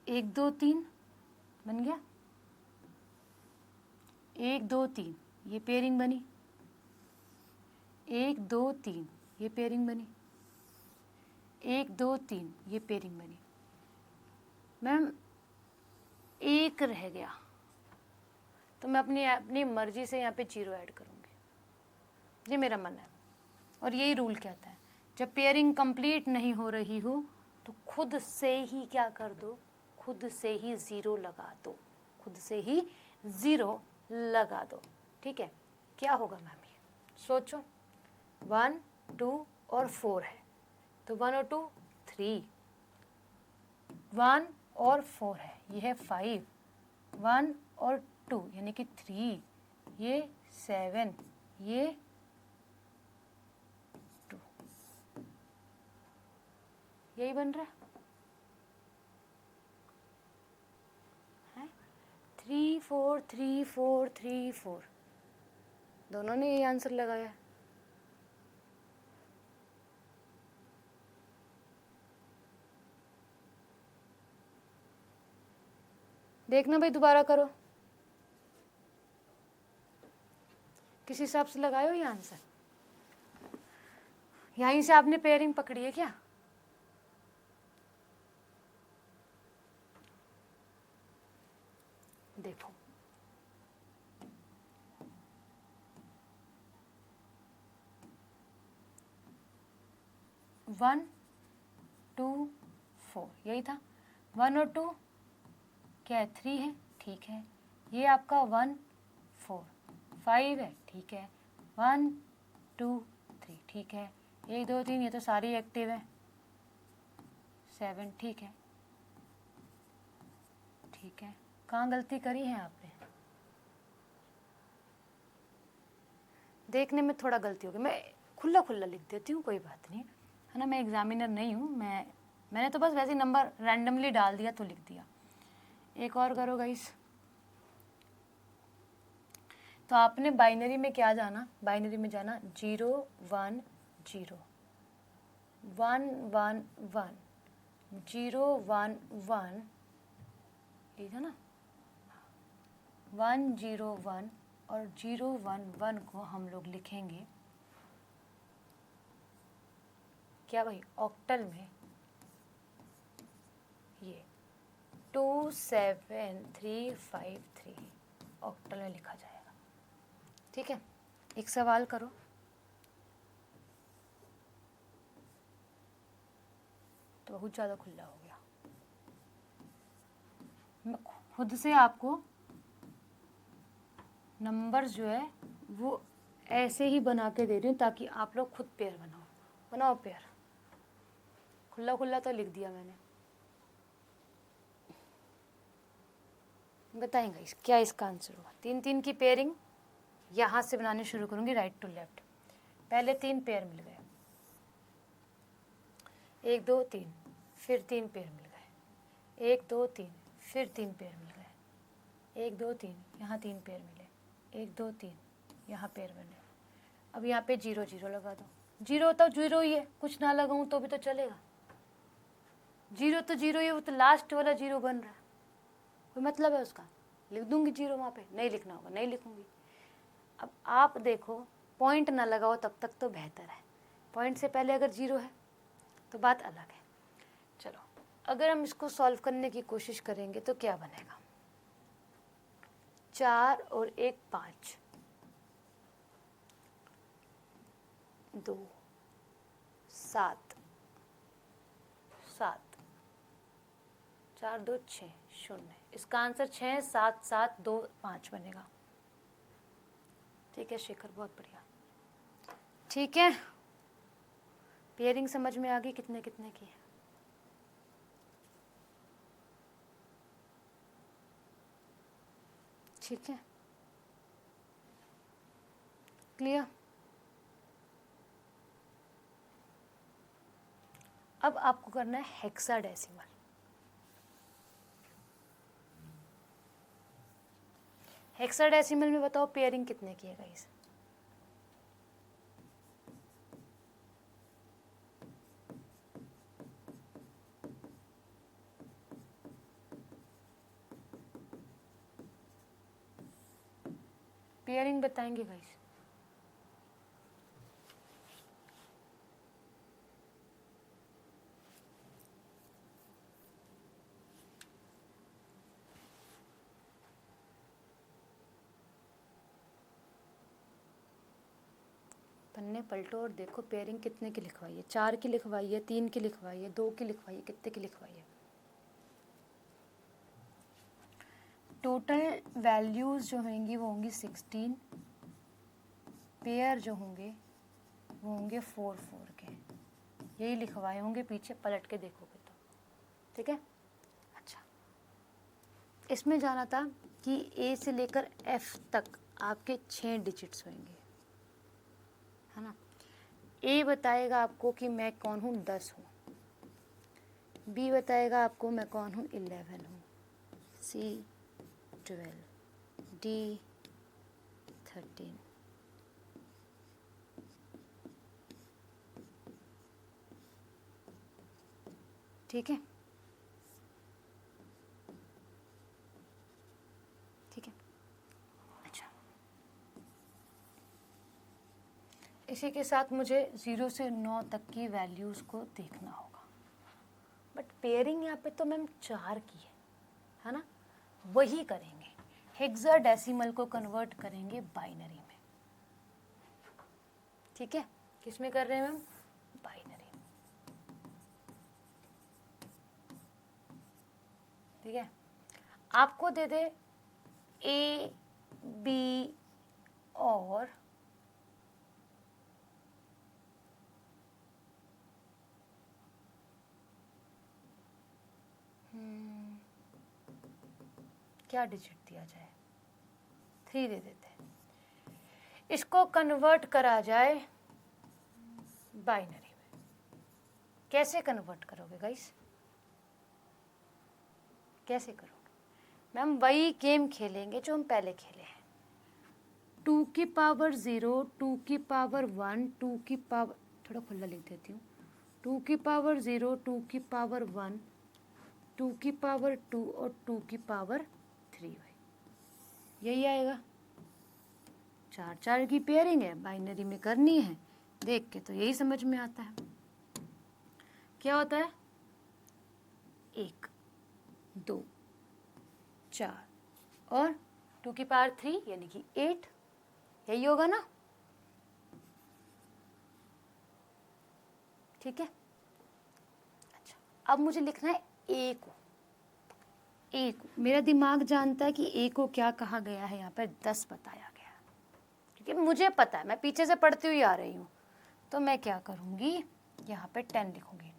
1 2 3 बन गया, 1 2 3 ये पेयरिंग बनी, 1 2 3 ये पेयरिंग बनी, 1 2 3 ये पेयरिंग बनी। मैम एक रह गया, तो मैं अपनी मर्जी से यहाँ पे 0 ऐड करूँगी, ये मेरा मन है। और यही रूल कहता है, जब पेयरिंग कंप्लीट नहीं हो रही हो तो खुद से ही क्या कर दो, खुद से ही 0 लगा दो, खुद से ही 0 लगा दो। ठीक है, क्या होगा मैम? ये सोचो, 1 2 और 4 है, तो 1 और 2 3, 1 और 4 है, ये है 5, 1 और 2 यानी कि 3, ये 7, ये 2, यही बन रहा है 3 4 3 4 3 4, दोनों ने यही आंसर लगाया है। देखना भाई, दोबारा करो, किस हिसाब से लगाए हो ये आंसर? यहीं से आपने पेयरिंग पकड़ी है क्या? देखो, 1 2 4, यही था। 1 और 2 क्या है, 3 है, ठीक है। ये आपका 1 4 5 है, ठीक है। 1 2 3, ठीक है। 1 2 3, ये तो सारी एक्टिव है। 7, ठीक है, ठीक है। कहाँ गलती करी है आपने? देखने में थोड़ा गलती होगी, मैं खुला खुला लिख देती हूँ, कोई बात नहीं, है ना। मैं एग्जामिनर नहीं हूँ, मैंने तो बस वैसे नंबर रैंडमली डाल दिया तो लिख दिया। एक और करो गाइस। तो आपने बाइनरी में क्या जाना, बाइनरी में जाना 0 1 0 1 1 1 0 1 1, ठीक है ना। 1 0 1 और 0 1 1 को हम लोग लिखेंगे क्या भाई, ऑक्टल में। ये 2 7 3 5 3 ऑक्टल में लिखा जाएगा, ठीक है। एक सवाल करो। तो बहुत ज़्यादा खुला हो गया। मैं खुद से आपको नंबर्स जो है वो ऐसे ही बना के दे रही हूँ ताकि आप लोग खुद पेयर बनाओ पेयर। खुला खुला तो लिख दिया मैंने। बताएंगे क्या इसका आंसर होगा। 3 3 की पेयरिंग यहाँ से बनानी शुरू करूँगी, राइट टू लेफ्ट। पहले 3 पेयर मिल गए, 1 2 3, फिर 3 पेयर मिल गए, 1 2 3, फिर 3 पेयर मिल गए, 1 2 3, यहाँ 3 पेयर मिले, 1 2 3, यहाँ पेयर बने। अब यहाँ पे 0 0 लगा दो। 0 तो 0 ही है, कुछ ना लगाऊँ तो भी तो चलेगा। 0 तो 0 ही है, वो तो लास्ट वाला 0 बन रहा है, कोई मतलब है उसका। लिख दूंगी 0 वहाँ पे, नहीं लिखना होगा नहीं लिखूंगी। अब आप देखो, पॉइंट ना लगाओ तब तक तो बेहतर है। पॉइंट से पहले अगर 0 है तो बात अलग है। चलो, अगर हम इसको सॉल्व करने की कोशिश करेंगे तो क्या बनेगा। 4 और 1 5, 2 7 7, 4 2 6 0। इसका आंसर 6 7 7 2 5 बनेगा। ठीक है शेखर, बहुत बढ़िया। ठीक है, पेयरिंग समझ में आ गई कितने कितने की है। ठीक है, क्लियर। अब आपको करना है हेक्साडेसिमल। हेक्साडेसिमल में बताओ पेयरिंग कितने की है गाइस। पेयरिंग बताएंगे गाइस। पन्ने पलटो और देखो पेयरिंग कितने की लिखवाई है। 4 की लिखवाई है, 3 की लिखवाई है, 2 की लिखवाई है, कितने की लिखवाई है। टोटल वैल्यूज़ जो होंगी वो होंगी 16। पेयर जो होंगे वो होंगे 4 4 के। यही लिखवाए होंगे, पीछे पलट के देखोगे तो। ठीक है, अच्छा। इसमें जाना था कि ए से लेकर एफ तक आपके 6 डिजिट्स होंगे, है ना। ए बताएगा आपको कि मैं कौन हूँ, 10 हूँ। बी बताएगा आपको मैं कौन हूँ, 11 हूँ। सी 12, डी 13, ठीक है। ठीक है, अच्छा। इसी के साथ मुझे 0 से 9 तक की वैल्यूज़ को देखना होगा। बट पेयरिंग यहाँ पे तो मैम 4 की है ना। वही करेंगे, हेक्साडेसिमल को कन्वर्ट करेंगे बाइनरी में। ठीक है, किस में कर रहे हैं मैम, बाइनरी। ठीक है, आपको दे दे ए बी और क्या डिजिट दिया जाए, 3 दे देते हैं, इसको कन्वर्ट करा जाए बाइनरी में। कैसे कन्वर्ट करोगे गाइस, कैसे करोगे? मैम वही गेम खेलेंगे जो हम पहले खेले हैं, 2 की पावर 0, 2 की पावर 1, 2 की पावर, थोड़ा खुला लिख देती हूँ, 2 की पावर 0, 2 की पावर 1, 2 की पावर 2 और 2 की पावर 3, यही आएगा। 4 की पेयरिंग है, बाइनरी में करनी है, देख के तो यही समझ में आता है। क्या होता है, 1 2 4 और 2 की पावर 3 यानी कि 8, यही होगा ना? ठीक है, अच्छा अब मुझे लिखना है ए को। ए को मेरा दिमाग जानता है कि ए को क्या कहा गया है, यहाँ पर 10 बताया गया है, क्योंकि मुझे पता है, मैं पीछे से पढ़ती हुई आ रही हूँ। तो मैं क्या करूँगी, यहाँ पे 10 लिखूँगी।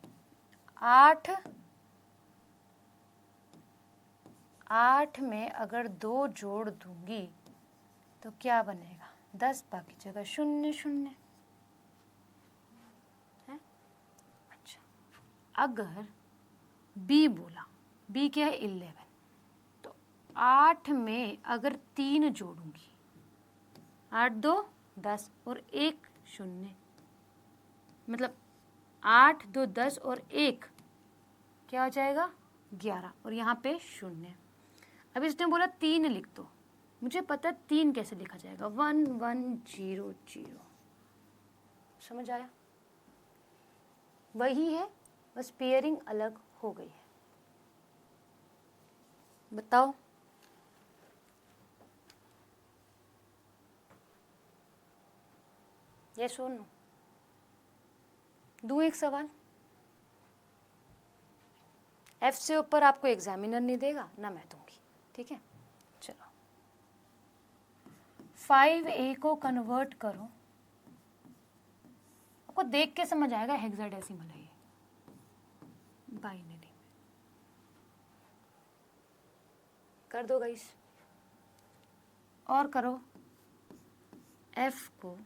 8 में अगर 2 जोड़ दूंगी तो क्या बनेगा, 10, बाकी जगह 0 0 है। अच्छा, अगर बी बोला, बी क्या है 11, तो 8 में अगर 3 जोड़ूंगी, 8 2 10 और 1 0, मतलब 8 2 10 और 1 क्या हो जाएगा 11, और यहाँ पे 0। अब इसने बोला 3 लिख दो, मुझे पता है 3 कैसे लिखा जाएगा, 1 1 0 0, समझ आया? वही है, बस पेयरिंग अलग हो गई है। बताओ, ये सुनो, दूँ एक सवाल, F से ऊपर आपको एग्जामिनर नहीं देगा ना, मैं दूंगी, ठीक है? चलो 5A को कन्वर्ट करो, आपको देख के समझ आएगा हेक्साडेसिमल है ये, बाइनरी में कर दो गाइस, और करो F को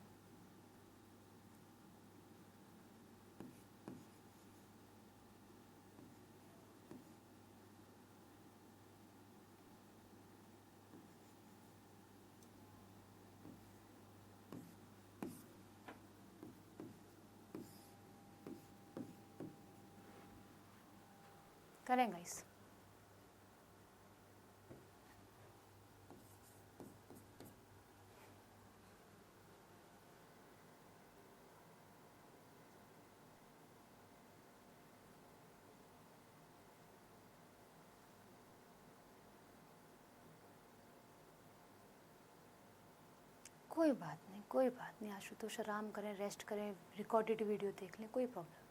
करें गाइस। कोई बात नहीं, कोई बात नहीं आशुतोष, आराम करें, रेस्ट करें, रिकॉर्डेड वीडियो देख लें, कोई प्रॉब्लम नहीं।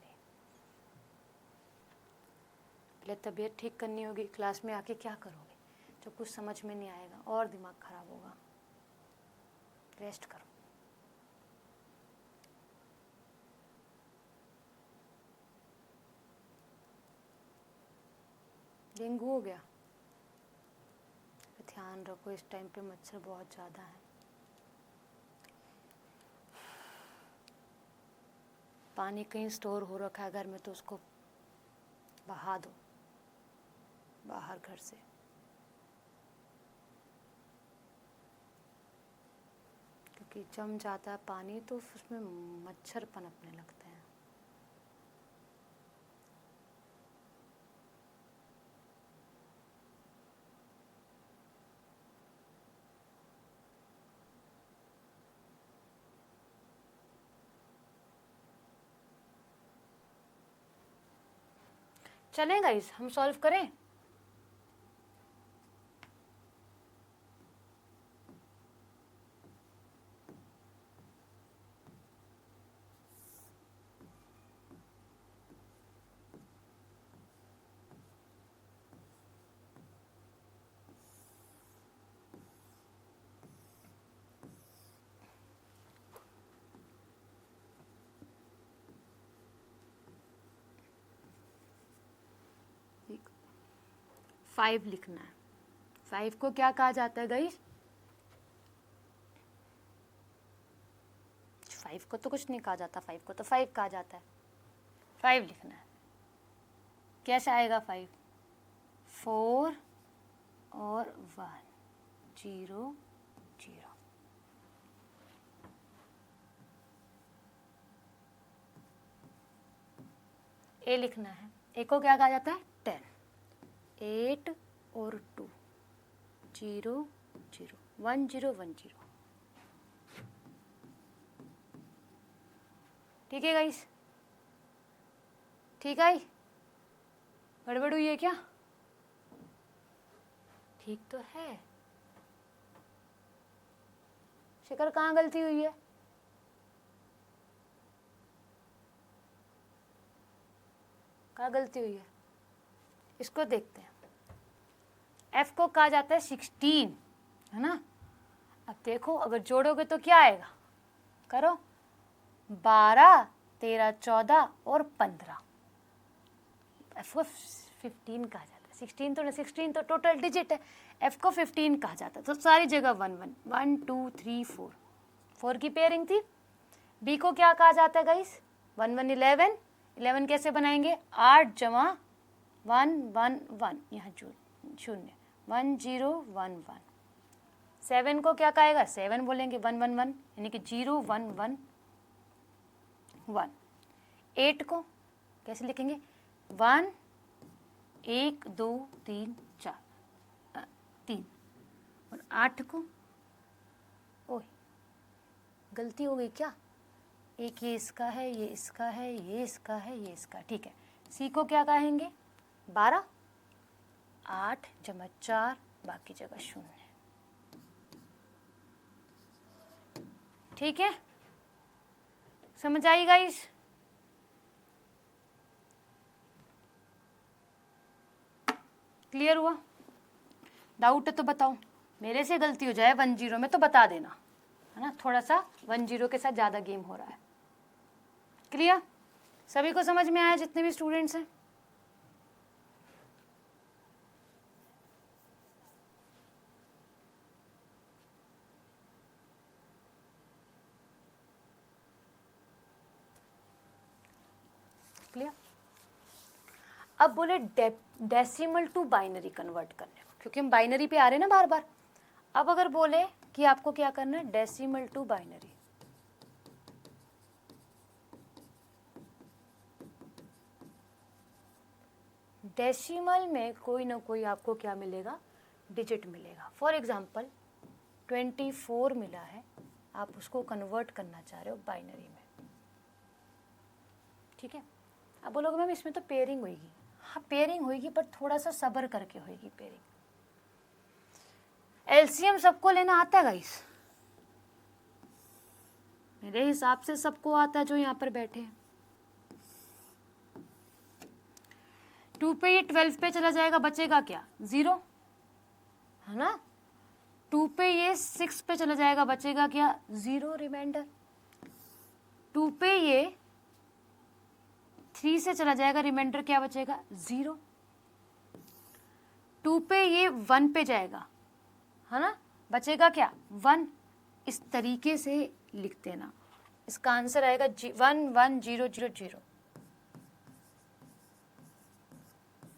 पहले तबीयत ठीक करनी होगी, क्लास में आके क्या करोगे जब कुछ समझ में नहीं आएगा और दिमाग खराब होगा, रेस्ट करो। डेंगू हो गया, ध्यान रखो, इस टाइम पे मच्छर बहुत ज़्यादा है। पानी कहीं स्टोर हो रखा है घर में तो उसको बहा दो बाहर घर से, क्योंकि जम जाता है पानी तो उसमें मच्छर पनपने लगते हैं। चलें गाइस, हम सॉल्व करें। 5 लिखना है। 5 को क्या कहा जाता है गाइस? 5 को तो कुछ नहीं कहा जाता, 5 को तो 5 कहा जाता है। 5 लिखना है। कैसे आएगा 5? 4 और 1, 0 0। ए लिखना है। ए को क्या कहा जाता है? 10। 8 और 2, 0 0, 1 0 1 0। ठीक है गाइस? ठीक है? गड़बड़ हुई है क्या? ठीक तो है। शिखर कहाँ गलती हुई है? कहाँ गलती हुई है? इसको देखते हैं। F को कहा जाता है 16, है ना? अब देखो, अगर जोड़ोगे तो क्या आएगा? करो। 12 13 14 और 15। F को 15 कहा जाता है। 16 तो नहीं, 16 तो टोटल डिजिट है। F को 15 कहा जाता है। तो सारी जगह 1 1 1 2 3 4, 4 की पेयरिंग थी। B को क्या कहा जाता है गाइस? 1 1 11। 11 कैसे बनाएंगे? 8 जमा 1 1 1, यहाँ 0 1 0 1 1। 7 को क्या कहेगा? 7 बोलेंगे 1 1 1, यानी कि 0 1 1 1। 8 को कैसे लिखेंगे? 1 1 2 3 4 3। और 8 को, ओह गलती हो गई क्या? एक ये इसका है, ये इसका है, ये इसका है, ये इसका। ठीक है। सी को क्या कहेंगे? 12। 8 जमा 4, बाकी जगह 0। ठीक है? समझ आई गाइस? क्लियर हुआ? डाउट है तो बताओ। मेरे से गलती हो जाए 1 0 में तो बता देना, है ना? थोड़ा सा 1 0 के साथ ज़्यादा गेम हो रहा है। क्लियर? सभी को समझ में आया जितने भी स्टूडेंट्स हैं? क्लियर? अब बोले डेसिमल टू बाइनरी कन्वर्ट करने को, क्योंकि हम बाइनरी पे आ रहे हैं ना बार बार। अब अगर बोले कि आपको क्या करना है? Decimal to binary. डेसिमल में कोई ना कोई आपको क्या मिलेगा? डिजिट मिलेगा। फॉर एग्जांपल 24 मिला है, आप उसको कन्वर्ट करना चाह रहे हो बाइनरी में। ठीक है? अब बोलोगे मैम इसमें तो पेयरिंग होगी। हाँ पेयरिंग होगी, पर थोड़ा सा सब्र करके होगी पेयरिंग। एलसीएम सबको लेना आता है गाइस? मेरे हिसाब से सबको आता है जो यहाँ पर बैठे हैं। 2 पे ये 12 पे चला जाएगा, बचेगा क्या? 0, है ना? 2 पे ये 6 पे चला जाएगा, बचेगा क्या? 0 रिमाइंडर। 2 पे ये 3 से चला जाएगा, रिमाइंडर क्या बचेगा? 0। 2 पे ये 1 पे जाएगा, है ना? बचेगा क्या? 1। इस तरीके से लिख देना। इसका आंसर आएगा 1 1 0 0 0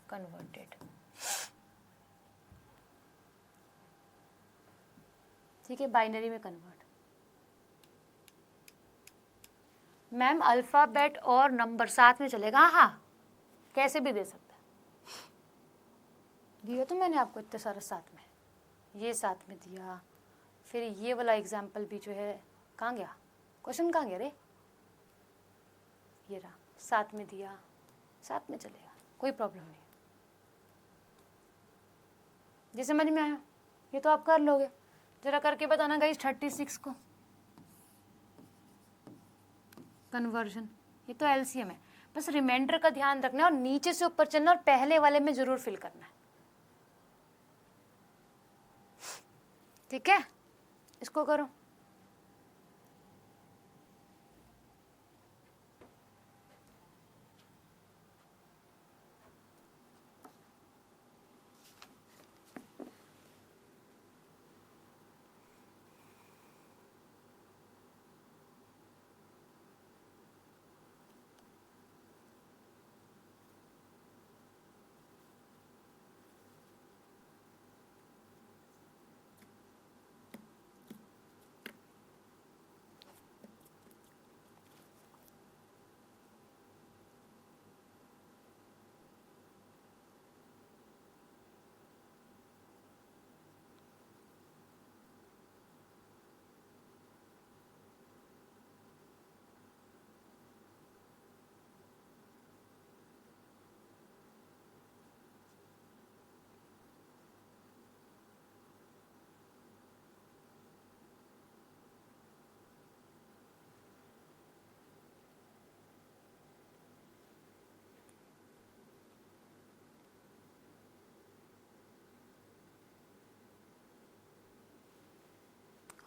कन्वर्टेड। ठीक है? बाइनरी में कन्वर्ट। मैम अल्फाबेट और नंबर साथ में चलेगा? हाँ, कैसे भी दे सकता है। दिया तो मैंने आपको इतने सारे साथ में, ये साथ में दिया, फिर ये वाला एग्जाम्पल भी जो है, कहाँ गया क्वेश्चन? कहाँ गया रे? ये रहा, साथ में दिया, साथ में चलेगा, कोई प्रॉब्लम नहीं। ये समझ में आया? ये तो आप कर लोगे। जरा करके बताना गाइस 36 को कन्वर्जन। ये तो एलसीएम है, बस रिमाइंडर का ध्यान रखना और नीचे से ऊपर चलना और पहले वाले में जरूर फिल करना है। ठीक है? इसको करो।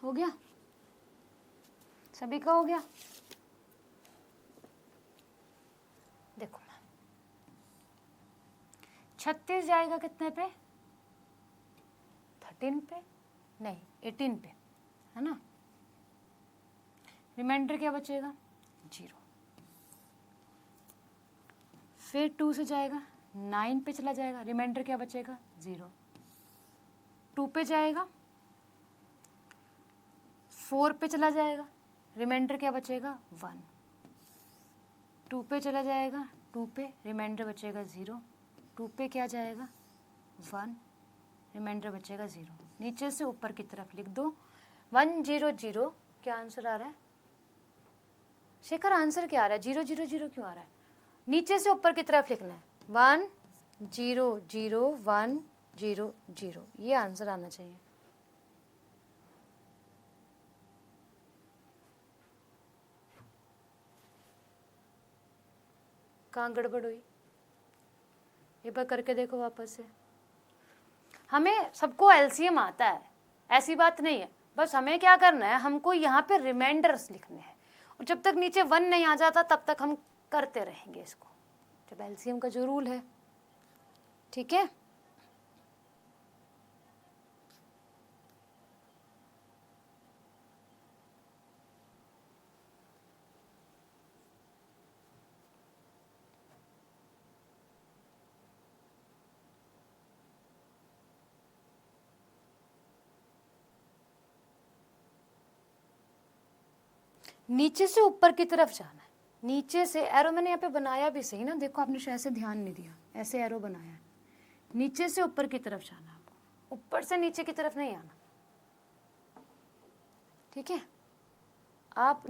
हो गया, सभी का हो गया। देखो 36 जाएगा कितने पे, 13 पे, नहीं 18 पे, है ना। रिमाइंडर क्या बचेगा, 0। फिर 2 से जाएगा 9 पे चला जाएगा, रिमाइंडर क्या बचेगा, 0। 2 पे जाएगा 4 पे चला जाएगा, रिमाइंडर क्या बचेगा, 1। 2 पे चला जाएगा 2 पे, रिमाइंडर बचेगा 0। 2 पे क्या जाएगा, 1, रिमाइंडर बचेगा 0। नीचे से ऊपर की तरफ लिख दो 100। क्या आंसर आ रहा है शेखर, आंसर क्या आ रहा है, 000 क्यों आ रहा है। नीचे से ऊपर की तरफ लिखना है 100 ये आंसर आना चाहिए। कहाँ गड़बड़ हुई, एक बार करके देखो वापस से। हमें सबको एलसीएम आता है, ऐसी बात नहीं है, बस हमें क्या करना है, हमको यहाँ पे रिमाइंडर्स लिखने हैं, और जब तक नीचे 1 नहीं आ जाता तब तक हम करते रहेंगे इसको, जब एलसीएम का जो रूल है, ठीक है। नीचे से ऊपर की तरफ जाना है, नीचे से एरो मैंने यहाँ पे बनाया भी सही ना, देखो आपने शायद से ध्यान नहीं दिया, ऐसे एरो बनाया है, नीचे से ऊपर की तरफ जाना है आपको, ऊपर से नीचे की तरफ नहीं आना, ठीक है। आप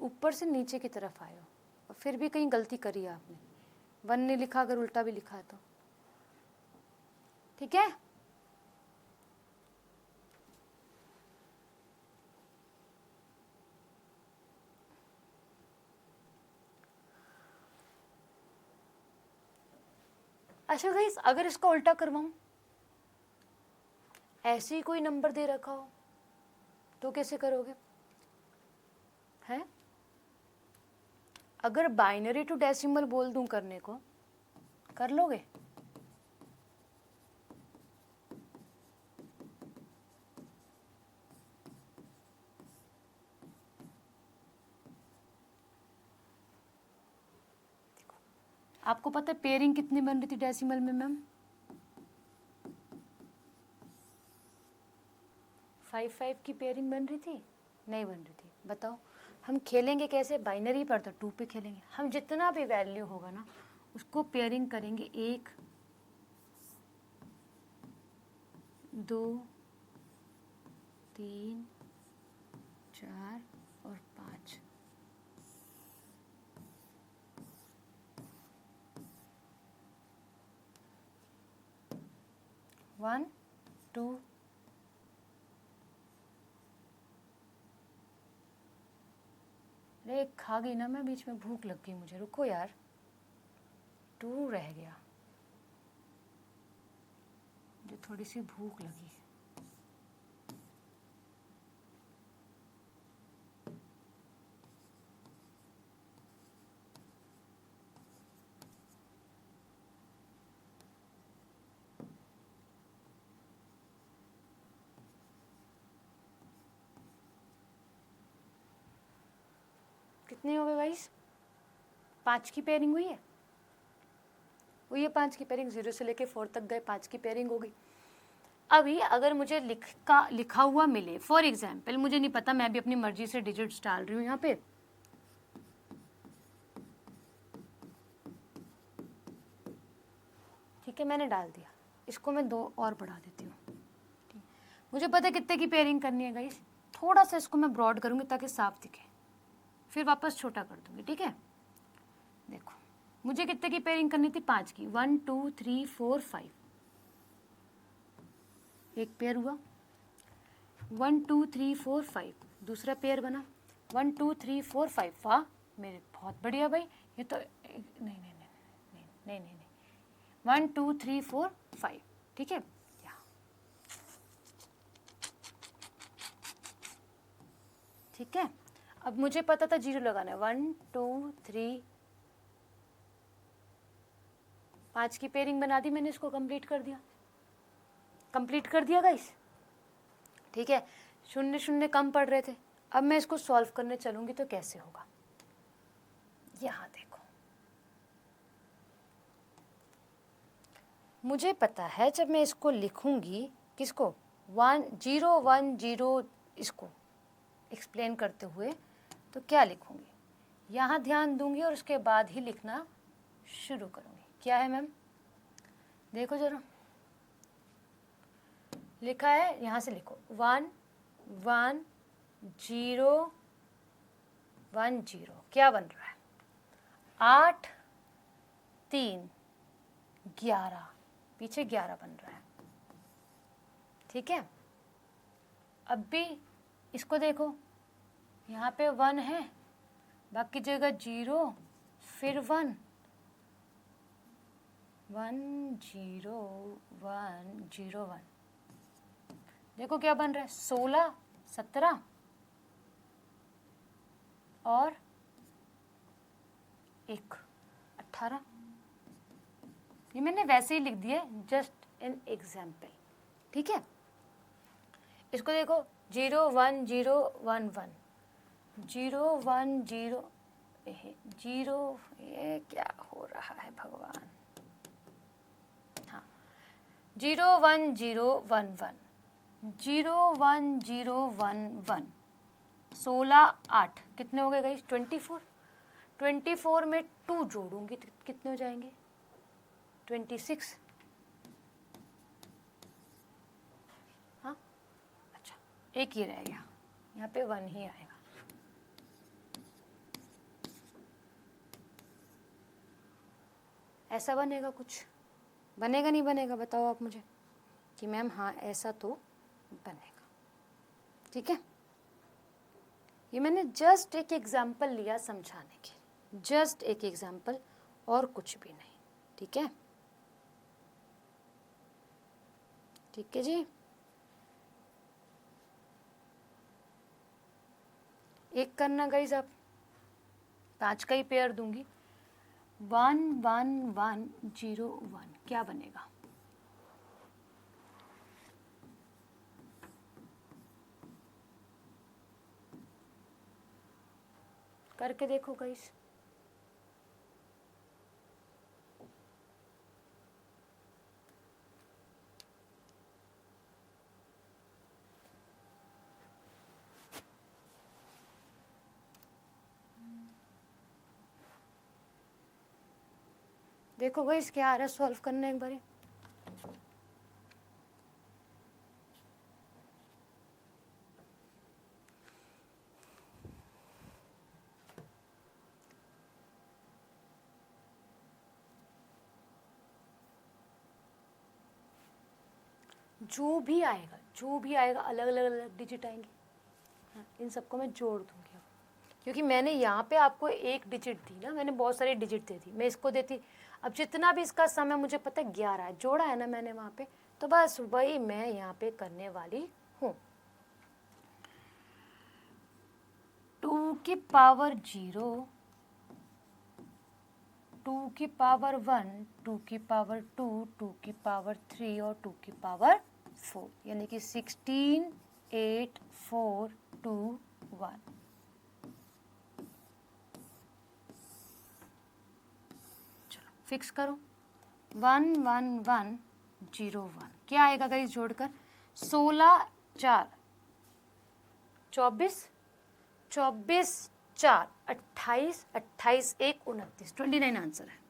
ऊपर से नीचे की तरफ आए हो और फिर भी कहीं गलती करी है आपने, 1 नहीं लिखा, अगर उल्टा भी लिखा है तो, ठीक है। अच्छा गाइस, अगर इसका उल्टा करवाऊं, ऐसे ही कोई नंबर दे रखा हो तो कैसे करोगे, है। अगर बाइनरी टू डेसिमल बोल दूं करने को, कर लोगे, आपको पता है पेयरिंग कितनी बन रही थी डेसिमल में मैम, 5 की पेयरिंग बन रही थी, नहीं बन रही थी। बताओ हम खेलेंगे कैसे, बाइनरी पर तो 2 पे खेलेंगे, हम जितना भी वैल्यू होगा ना उसको पेयरिंग करेंगे, 1 2 3 4 और 5। वन टू अरे खा गई ना मैं, बीच में भूख लग गई मुझे, रुको यार, 2 रह गया, मुझे थोड़ी सी भूख लगी। कितने हो गए गाइस, 5 की पेयरिंग हुई है, हुई है 5 की पेयरिंग, 0 से लेके 4 तक गए, 5 की पेयरिंग हो गई। अभी अगर मुझे लिखा हुआ मिले, फॉर एग्जाम्पल मुझे नहीं पता, मैं भी अपनी मर्जी से डिजिट्स डाल रही हूँ यहाँ पे, ठीक है, मैंने डाल दिया, इसको मैं 2 और बढ़ा देती हूँ, मुझे पता है कितने की पेयरिंग करनी है गाइस, थोड़ा सा इसको मैं ब्रॉड करूँगी ताकि साफ दिखे, फिर वापस छोटा कर दूँगी, ठीक है। देखो मुझे कितने की पेयरिंग करनी थी, 5 की, 1 2 3 4 5, एक पेयर हुआ, 1 2 3 4 5, दूसरा पेयर बना, 1 2 3 4 5, वाह मेरे बहुत बढ़िया भाई, ये तो नहीं नहीं नहीं नहीं नहीं नहीं नहीं 1 2 3 4 5, ठीक है। ठीक है, अब मुझे पता था 0 लगाना है, 1 2 3 5 की पेयरिंग बना दी मैंने, इसको कंप्लीट कर दिया गाइस। ठीक है, 0 0 कम पड़ रहे थे। अब मैं इसको सॉल्व करने चलूंगी तो कैसे होगा, यहाँ देखो, मुझे पता है जब मैं इसको लिखूंगी, किसको 1 0 1 0 इसको एक्सप्लेन करते हुए, तो क्या लिखूंगी, यहाँ ध्यान दूंगी और उसके बाद ही लिखना शुरू करूंगी। क्या है मैम, देखो जरा, लिखा है, यहाँ से लिखो 1 1 0 1 0, क्या बन रहा है 8 3 11, पीछे 11 बन रहा है। ठीक है, अब भी इसको देखो, यहाँ पे 1 है, बाकी जगह 0 फिर 1 1 0 1 0 1, देखो क्या बन रहा है 16 17 और 1 18। ये मैंने वैसे ही लिख दिया, जस्ट एन एग्जाम्पल। ठीक है, इसको देखो 0 1 0 1 1 0 1 0 0, ये क्या हो रहा है भगवान, हाँ 0 1 0 1 1 0 1 0 1 1, 16 8, कितने हो गए गाइस 24। 24 में 2 जोड़ूंगी तो कितने हो जाएंगे 26। हाँ अच्छा, एक ही रह गया, यहाँ पे 1 ही आएगा। ऐसा बनेगा, कुछ बनेगा नहीं बनेगा, बताओ आप मुझे कि मैम हाँ ऐसा तो बनेगा। ठीक है, ये मैंने जस्ट एक एग्जाम्पल लिया समझाने के, जस्ट एक एग्जाम्पल और कुछ भी नहीं। ठीक है, ठीक है जी, एक करना गाइस आप, 5 का ही पेयर दूंगी, 1 1 1 0 1, क्या बनेगा करके देखो गाइस। देखो गाइस क्या आ रहा है, सॉल्व करना एक बारी। जो भी आएगा अलग अलग डिजिट आएंगे। हाँ, इन सबको मैं जोड़ दूंगी अब, क्योंकि मैंने यहाँ पे आपको एक डिजिट दी ना, मैंने बहुत सारी डिजिट दे दी, मैं इसको देती, अब जितना भी इसका समय मुझे पता है 11 है, जोड़ा है ना मैंने वहाँ पे, तो बस वही मैं यहाँ पे करने वाली हूँ। 2 की पावर 0, 2 की पावर 1, 2 की पावर 2, 2 की पावर 3 और 2 की पावर 4, यानी कि 16 8 4 2 1। चलो फिक्स करो, 1 1 1 0 1, क्या आएगा गाइस जोड़कर 16 4 24 24 4 28 28 1 29, 29 आंसर है।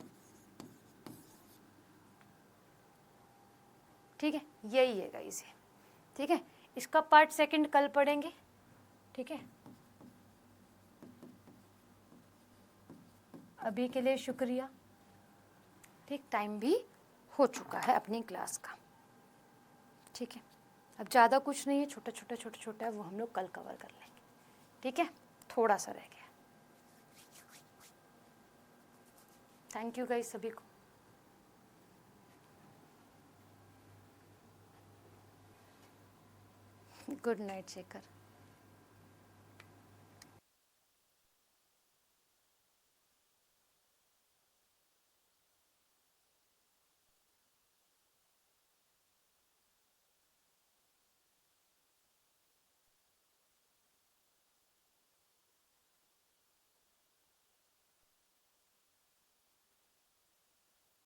ठीक है, यही है गाइस ये। ठीक है, इसका पार्ट सेकंड कल पढ़ेंगे। ठीक है, अभी के लिए शुक्रिया। ठीक, टाइम भी हो चुका है अपनी क्लास का। ठीक है, अब ज़्यादा कुछ नहीं है, छोटा है, वो हम लोग कल कवर कर लेंगे। ठीक है, थोड़ा सा रह गया। थैंक यू गाइस सभी को। Good night Shekhar.